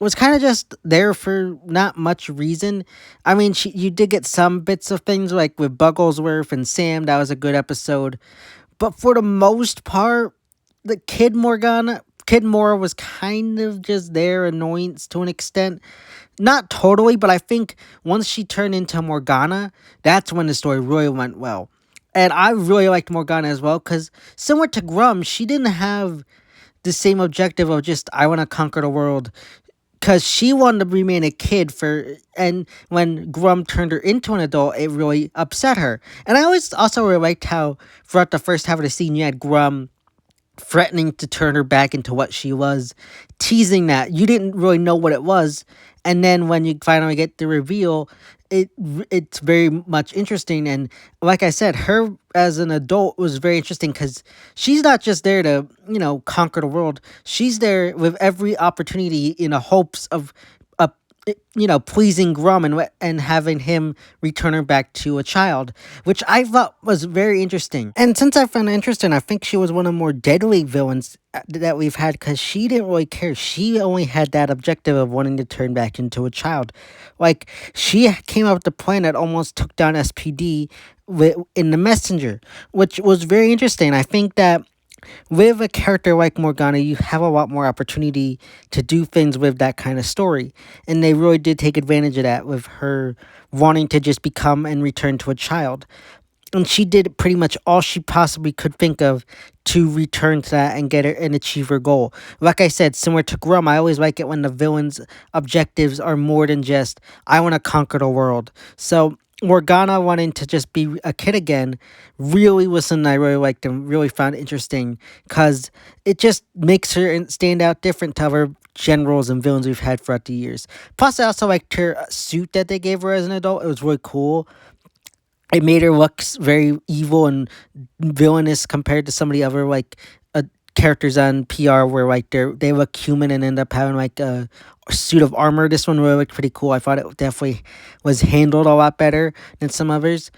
was kind of just there for not much reason. I mean, you did get some bits of things like with Bugglesworth and Sam. That was a good episode. But for the most part, the Kid Mora was kind of just there, annoyance to an extent. Not totally, but I think once she turned into Morgana, that's when the story really went well. And I really liked Morgana as well, because similar to Grum, she didn't have the same objective of just, I want to conquer the world. Because she wanted to remain a kid and when Grum turned her into an adult, it really upset her. And I always also really liked how throughout the first half of the scene, you had Grum threatening to turn her back into what she was, teasing that you didn't really know what it was. And then when you finally get the reveal, it's very much interesting. And like I said, her as an adult was very interesting, because she's not just there to conquer the world. She's there with every opportunity in the hopes of pleasing Grum and having him return her back to a child, which I thought was very interesting. And since I found it interesting, I think she was one of the more deadly villains that we've had, because she didn't really care. She only had that objective of wanting to turn back into a child. Like, she came up with the plan that almost took down S.P.D. in the Messenger, which was very interesting. I think that with a character like Morgana, you have a lot more opportunity to do things with that kind of story. And they really did take advantage of that with her wanting to just become and return to a child. And she did pretty much all she possibly could think of to return to that and get her and achieve her goal. Like I said, similar to Grum, I always like it when the villain's objectives are more than just, I want to conquer the world. So Morgana wanting to just be a kid again really was something I really liked and really found interesting, because it just makes her stand out different to generals and villains we've had throughout the years. Plus, I also liked her suit that they gave her as an adult. It was really cool. It made her look very evil and villainous compared to some of the other characters on PR where like they look human and end up having like a suit of armor. This one really looked pretty cool. I thought it definitely was handled a lot better than some others.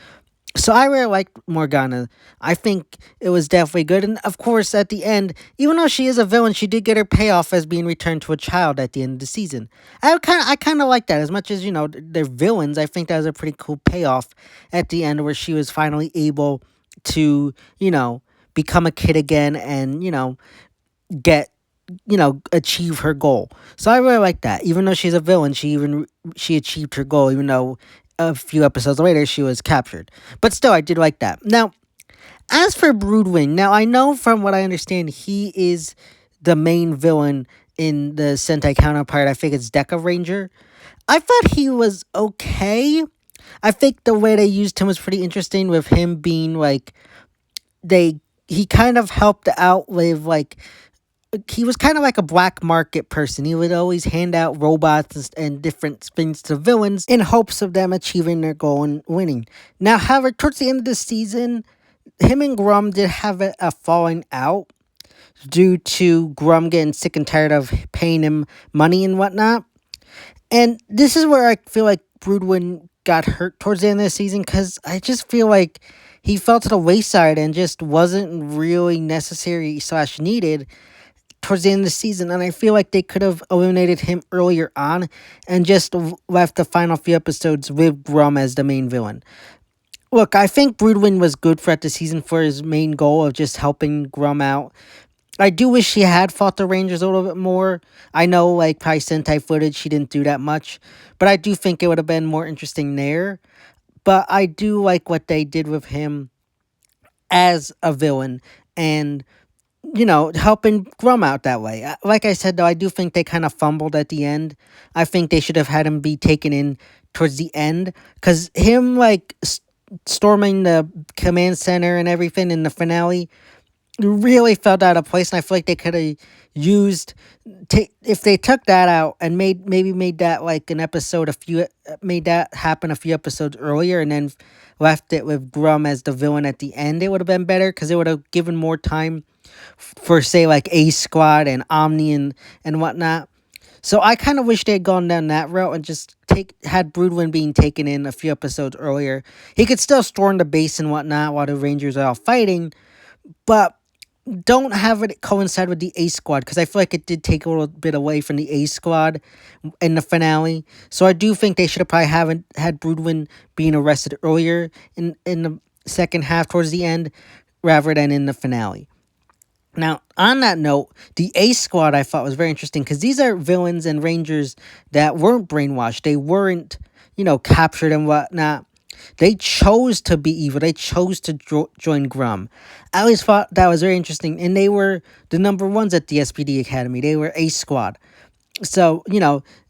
So I really liked Morgana. I think it was definitely good. And of course, at the end, even though she is a villain, she did get her payoff as being returned to a child at the end of the season. I kind of like that. As much as, they're villains, I think that was a pretty cool payoff at the end where she was finally able to, become a kid again and, get achieve her goal. So I really like that. Even though she's a villain, she achieved her goal, even though a few episodes later she was captured. But still, I did like that. Now, as for Broodwing, now I know from what I understand, he is the main villain in the Sentai counterpart. I think it's Deca Ranger. I thought he was okay. I think the way they used him was pretty interesting with him being like he kind of helped out with he was kind of like a black market person. He would always hand out robots and different things to villains in hopes of them achieving their goal and winning. Now, however, towards the end of the season, him and Grum did have a falling out due to Grum getting sick and tired of paying him money and whatnot. And this is where I feel like Broodwin got hurt towards the end of the season because I just feel like he fell to the wayside and just wasn't really necessary / needed towards the end of the season, and I feel like they could have eliminated him earlier on and just left the final few episodes with Grum as the main villain. Look, I think Broodwin was good throughout the season for his main goal of just helping Grum out. I do wish he had fought the Rangers a little bit more. I know, probably Sentai footage, he didn't do that much, but I do think it would have been more interesting there. But I do like what they did with him as a villain, and helping Grum out that way. Like I said, though, I do think they kind of fumbled at the end. I think they should have had him be taken in towards the end. Because him, storming the command center and everything in the finale really felt out of place. And I feel like they could have used... if they took that out and maybe made that, an episode made that happen a few episodes earlier and then left it with Grum as the villain at the end, it would have been better. Because it would have given more time for say A Squad and Omni and whatnot. So I kind of wish they had gone down that route and just had Broodwin being taken in a few episodes earlier. He could still storm the base and whatnot while the Rangers are all fighting, but don't have it coincide with the A Squad because I feel like it did take a little bit away from the A Squad in the finale. So I do think they should have probably had Broodwin being arrested earlier in the second half towards the end rather than in the finale. Now, on that note, the A Squad I thought was very interesting because these are villains and Rangers that weren't brainwashed. They weren't, captured and whatnot. They chose to be evil. They chose to join Grum. I always thought that was very interesting. And they were the number ones at the S.P.D. Academy. They were A Squad. So,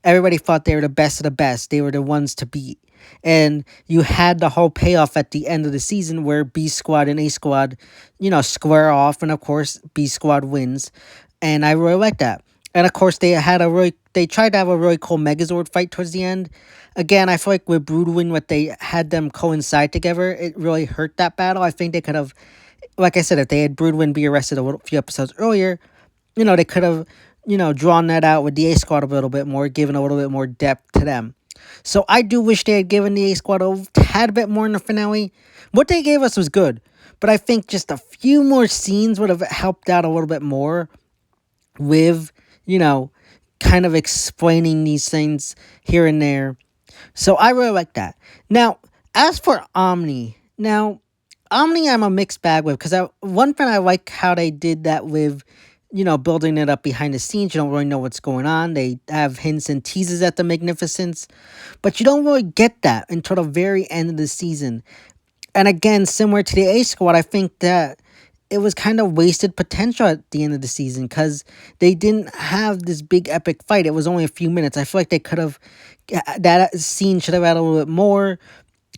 everybody thought they were the best of the best. They were the ones to beat. And you had the whole payoff at the end of the season where B Squad and A Squad, square off. And, of course, B Squad wins. And I really like that. And, of course, they tried to have a really cool Megazord fight towards the end. Again, I feel like with Broodwin, what they had them coincide together, it really hurt that battle. I think they could have, like I said, if they had Broodwin be arrested a few episodes earlier, they could have, drawn that out with the A Squad a little bit more, given a little bit more depth to them. So I do wish they had given the A Squad a tad bit more in the finale. What they gave us was good, but I think just a few more scenes would have helped out a little bit more with, kind of explaining these things here and there. So I really like that. Now, as for Omni, I'm a mixed bag with, because one thing I like how they did that with, building it up behind the scenes. You don't really know what's going on. They have hints and teases at the Magnificence, but you don't really get that until the very end of the season. And again, similar to the A Squad, I think that it was kind of wasted potential at the end of the season because they didn't have this big epic fight. It was only a few minutes. I feel like they could have, that scene should have had a little bit more,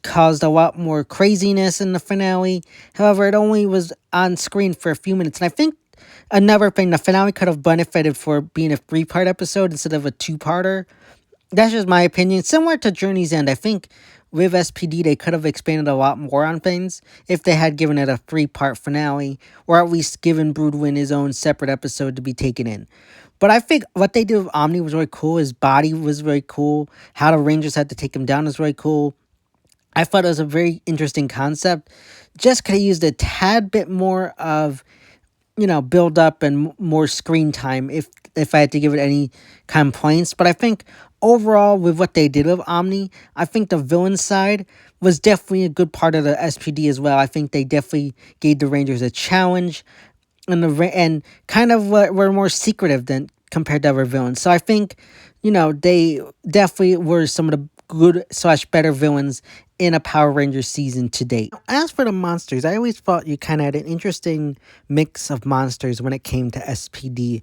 caused a lot more craziness in the finale. However, it only was on screen for a few minutes. And I think Another thing, the finale could have benefited for being a three-part episode instead of a two-parter. That's just my opinion. Similar to Journey's End, I think with SPD they could have expanded a lot more on things if they had given it a three-part finale, or at least given Broodwin his own separate episode to be taken in. But I think what they did with Omni was really cool. His body was very cool. How the Rangers had to take him down was very cool. I thought it was a very interesting concept. Just could have used a tad bit more of, build up and more screen time if I had to give it any complaints. But I think overall, with what they did with Omni, I think the villain side was definitely a good part of the SPD as well. I think they definitely gave the Rangers a challenge, and kind of were more secretive than compared to other villains. So I think, they definitely were some of the good slash better villains in a Power Rangers season to date. As for the monsters, I always thought you kind of had an interesting mix of monsters when it came to SPD.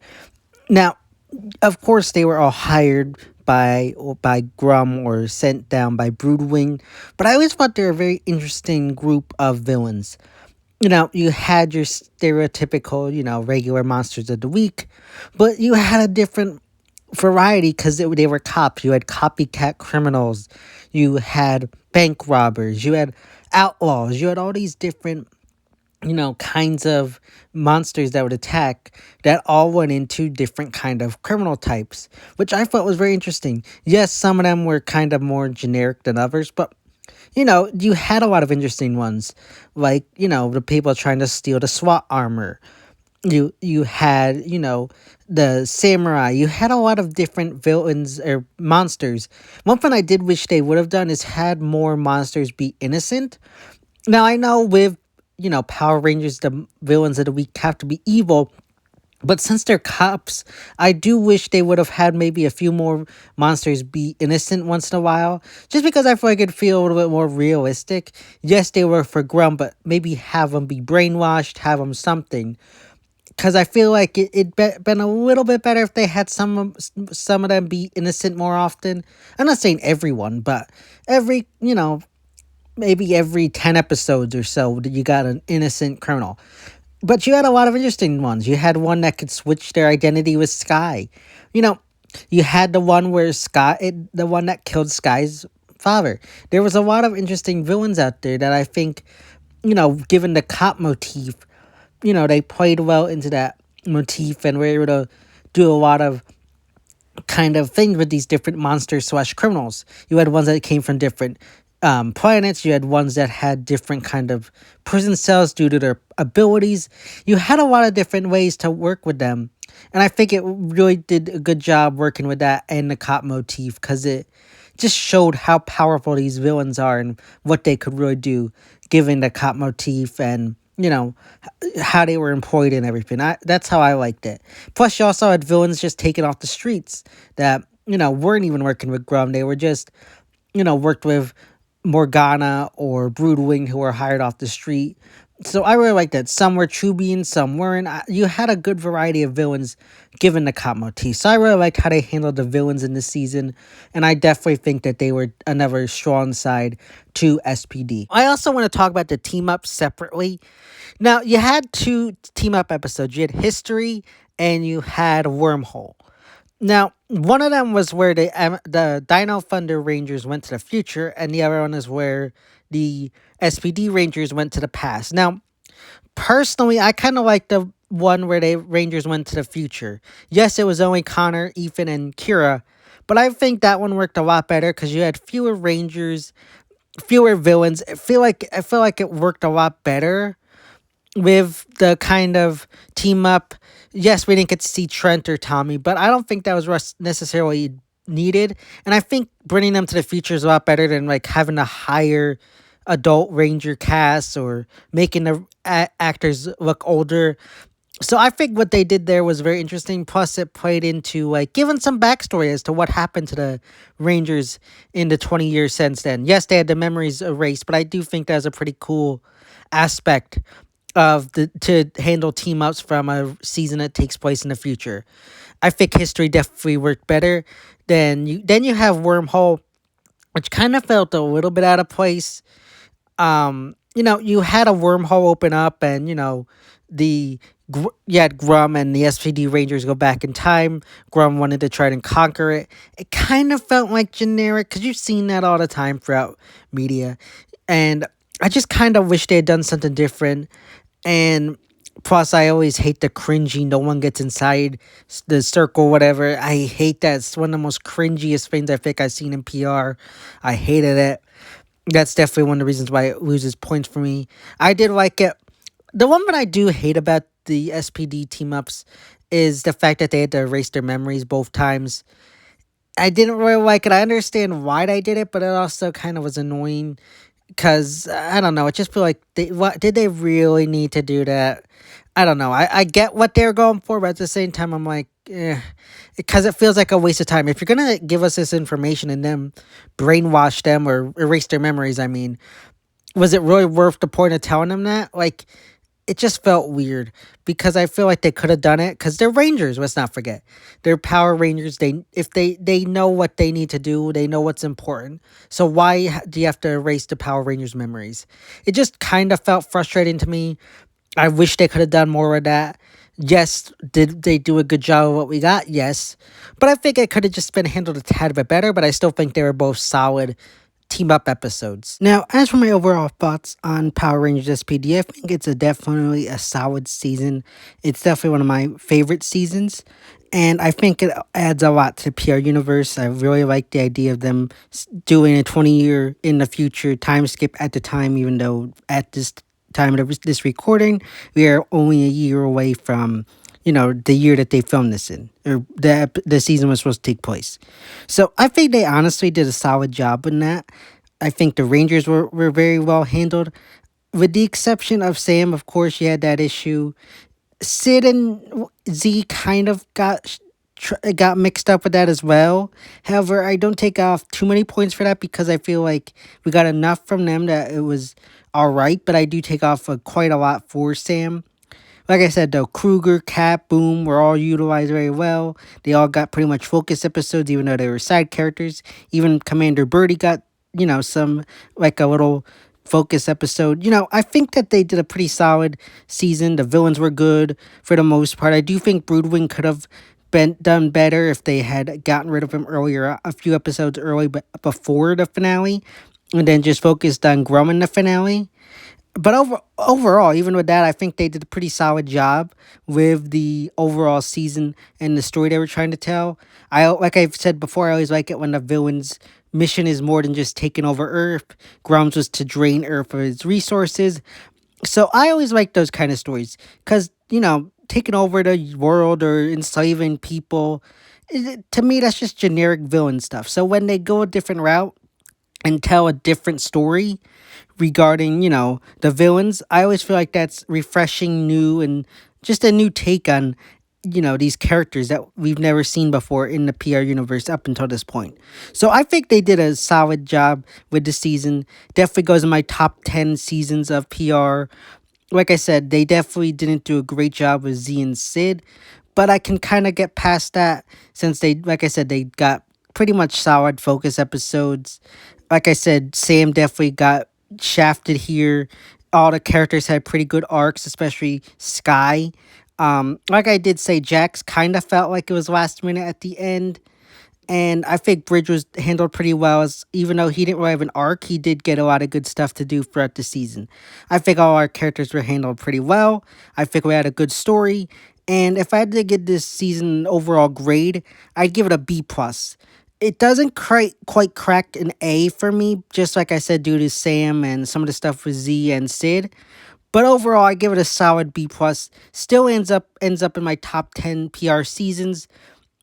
Now, of course, they were all hired by Grum or sent down by Broodwing, but I always thought they were a very interesting group of villains. You had your stereotypical, regular monsters of the week, but you had a different variety because they were cops. You had copycat criminals, you had bank robbers, you had outlaws, you had all these different, kinds of monsters that would attack that all went into different kind of criminal types, which I thought was very interesting. Yes, some of them were kind of more generic than others, but you had a lot of interesting ones, like, the people trying to steal the SWAT armor. You had, the samurai. You had a lot of different villains or monsters. One thing I did wish they would have done is had more monsters be innocent. Now, I know with, Power Rangers, the villains of the week have to be evil, but since they're cops, I do wish they would have had maybe a few more monsters be innocent once in a while. Just because I feel like it'd feel a little bit more realistic. Yes, they were for Grum, but maybe have them be brainwashed, have them something. Because I feel like it'd been a little bit better if they had some of them be innocent more often. I'm not saying everyone, but every, maybe every 10 episodes or so, you got an innocent criminal. But you had a lot of interesting ones. You had one that could switch their identity with Sky. You had the one where the one that killed Sky's father. There was a lot of interesting villains out there that I think, given the cop motif, they played well into that motif and were able to do a lot of kind of things with these different monsters slash criminals. You had ones that came from different planets. You had ones that had different kind of prison cells due to their abilities. You had a lot of different ways to work with them. And I think it really did a good job working with that and the cop motif, because it just showed how powerful these villains are and what they could really do given the cop motif and, how they were employed and everything. That's how I liked it. Plus, you also had villains just taken off the streets that, weren't even working with Grum. They were just, worked with Morgana or Broodwing, who were hired off the street. So I really liked that. Some were Trubian, some weren't. You had a good variety of villains given the cop motif. So I really liked how they handled the villains in this season. And I definitely think that they were another strong side to SPD. I also want to talk about the team-ups separately. Now, you had two team-up episodes. You had History and you had Wormhole. Now, one of them was where the Dino Thunder Rangers went to the future, and the other one is where the S.P.D. Rangers went to the past. Now, personally, I kind of like the one where the Rangers went to the future. Yes, it was only Connor, Ethan, and Kira, but I think that one worked a lot better because you had fewer Rangers, fewer villains. I feel like it worked a lot better with the kind of team up. Yes, we didn't get to see Trent or Tommy, but I don't think that was necessarily needed. And I think bringing them to the future is a lot better than like having a higher adult Ranger cast or making the actors look older. So I think what they did there was very interesting. Plus, it played into like giving some backstory as to what happened to the Rangers in the 20 years since then. Yes, they had the memories erased, but I do think that's a pretty cool aspect of to handle team ups from a season that takes place in the future. I think History definitely worked better. Then you have Wormhole, which kind of felt a little bit out of place. You had a wormhole open up, and the You had Grum and the S.P.D Rangers go back in time. Grum wanted to try and conquer it. It kind of felt like generic because you've seen that all the time throughout media. And I just kind of wish they had done something different. And plus, I always hate the cringy, no one gets inside the circle, whatever. I hate that. It's one of the most cringiest things I think I've seen in PR. I hated it. That's definitely one of the reasons why it loses points for me. I did like it. The one that I do hate about the S.P.D team ups is the fact that they had to erase their memories both times. I didn't really like it. I understand why they did it, but it also kind of was annoying because I don't know. It just feel like what did they really need to do that? I don't know. I get what they're going for, but at the same time, I'm like, because it feels like a waste of time. If you're gonna give us this information and then brainwash them or erase their memories, I mean, was it really worth the point of telling them that? Like, it just felt weird because I feel like they could have done it because they're Rangers. Let's not forget, they're Power Rangers. They know what they need to do. They know what's important. So why do you have to erase the Power Rangers memories? It just kind of felt frustrating to me. I wish they could have done more of that. Yes, did they do a good job of what we got? Yes. But I think it could have just been handled a tad bit better, but I still think they were both solid team up episodes. Now, as for my overall thoughts on Power Rangers SPD, I think it's definitely a solid season. It's definitely one of my favorite seasons. And I think it adds a lot to PR universe. I really like the idea of them doing a 20-year in the future time skip at the time, even though at this time of this recording, we are only a year away from, the year that they filmed this in, or the season was supposed to take place. So I think they honestly did a solid job in that. I think the Rangers were very well handled. With the exception of Sam, of course, you had that issue. Sid and Z kind of got mixed up with that as well. However, I don't take off too many points for that because I feel like we got enough from them that it was all right. But I do take off quite a lot for Sam. Like I said, though, Kruger, Cap, Boom were all utilized very well. They all got pretty much focus episodes, even though they were side characters. Even Commander Birdie got, some, like a little focus episode. I think that they did a pretty solid season. The villains were good for the most part. I do think Broodwing could have been done better if they had gotten rid of him earlier, a few episodes early, but before the finale, and then just focused on Grum in the finale. But overall, even with that, I think they did a pretty solid job with the overall season and the story they were trying to tell. Like I've said before, I always like it when the villain's mission is more than just taking over Earth. Grum's was to drain Earth of its resources. So I always like those kind of stories because, taking over the world or enslaving people, to me, that's just generic villain stuff. So when they go a different route and tell a different story regarding, the villains, I always feel like that's refreshing, new, and just a new take on, these characters that we've never seen before in the PR universe up until this point. So I think they did a solid job with the season. Definitely goes in my top 10 seasons of PR. Like I said, they definitely didn't do a great job with Z and Sid, but I can kind of get past that since like I said, they got pretty much solid focus episodes. Like I said, Sam definitely got shafted here. All the characters had pretty good arcs, especially Sky. Like I did say, Jax kind of felt like it was last minute at the end. And I think Bridge was handled pretty well, as even though he didn't really have an arc, he did get a lot of good stuff to do throughout the season. I think all our characters were handled pretty well. I think we had a good story. And if I had to give this season an overall grade, I'd give it a B+. It doesn't quite crack an A for me, just like I said, due to Sam and some of the stuff with Z and Sid. But overall, I give it a solid B+. Still ends up in my top 10 PR seasons.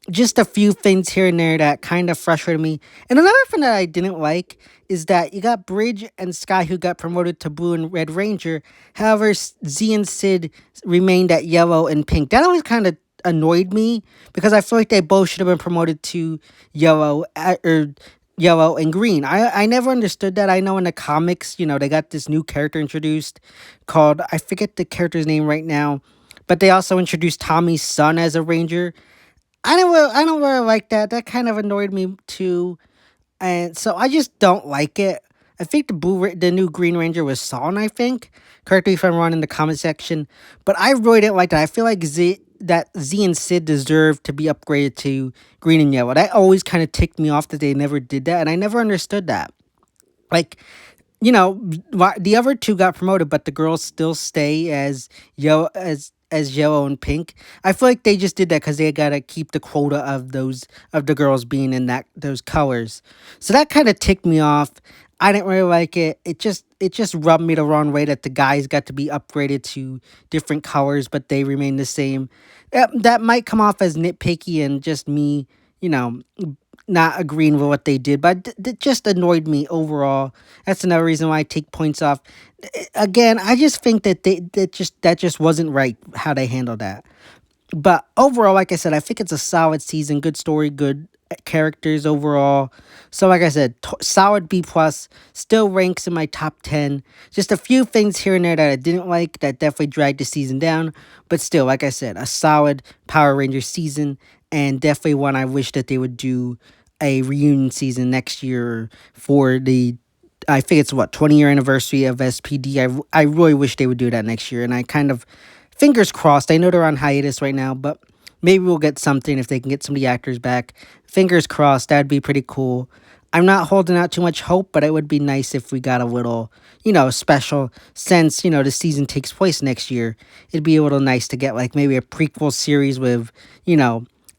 Just a few things here and there that kind of frustrated me. And another thing that I didn't like is that you got Bridge and Sky who got promoted to Blue and Red Ranger. However, Z and Sid remained at Yellow and Pink. That always kind of annoyed me because I feel like they both should have been promoted to Yellow or Yellow and Green. I never understood that. I know in the comics, they got this new character introduced called, I forget the character's name right now, but they also introduced Tommy's son as a Ranger. I don't really like that. That kind of annoyed me too. And so I just don't like it. I think the new Green Ranger was Son, I think. Correct me if I'm wrong in the comment section. But I really didn't like that. I feel like Z and Sid deserved to be upgraded to green and yellow. That always kind of ticked me off that they never did that, and I never understood that. Like, the other two got promoted, but the girls still stay as yellow and pink. I feel like they just did that because they gotta keep the quota of the girls being in those colors. So that kind of ticked me off. I didn't really like it. It just rubbed me the wrong way that the guys got to be upgraded to different colors, but they remain the same. That might come off as nitpicky and just me, you know, not agreeing with what they did, but it just annoyed me overall. That's another reason why I take points off. Again, I just think that that just wasn't right how they handled that. But overall, like I said, I think it's a solid season. Good story, good characters overall. So, like I said, solid B plus. Still ranks in my top 10. Just a few things here and there that I didn't like that definitely dragged the season down. But still, like I said, a solid Power Rangers season, and definitely one I wish that they would do a reunion season next year for the. I think it's 20-year anniversary of S.P.D. I really wish they would do that next year, and I kind of fingers crossed. I know they're on hiatus right now, but maybe we'll get something if they can get some of the actors back. Fingers crossed, that'd be pretty cool. I'm not holding out too much hope, but it would be nice if we got a little, special since, the season takes place next year. It'd be a little nice to get like maybe a prequel series with,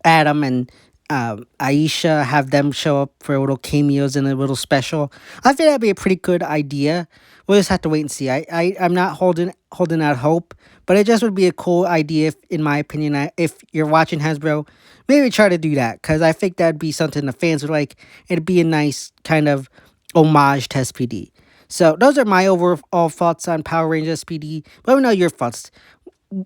Adam and Aisha, have them show up for little cameos and a little special. I think that'd be a pretty good idea. We'll just have to wait and see. I'm not holding out hope, but it just would be a cool idea, if, in my opinion. If you're watching Hasbro, maybe try to do that, because I think that'd be something the fans would like. It'd be a nice kind of homage to SPD. So those are my overall thoughts on Power Rangers SPD. Let me know your thoughts.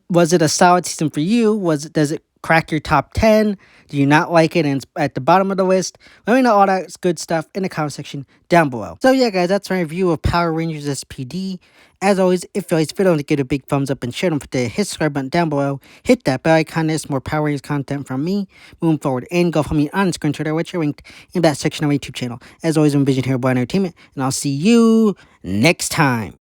Was it a solid season for you? Does it crack your top 10? Do you not like it and it's at the bottom of the list? Let me know all that good stuff in the comment section down below. So yeah, guys, that's my review of Power Rangers SPD. As always, if you like this video, give it a big thumbs up and share. Don't forget to hit the subscribe button down below. Hit that bell icon. There's more Power Rangers content from me moving forward. And go follow me on Instagram, Twitter, which are linked in that section of my YouTube channel. As always, I'm Vision Hero Boy Entertainment, and I'll see you next time.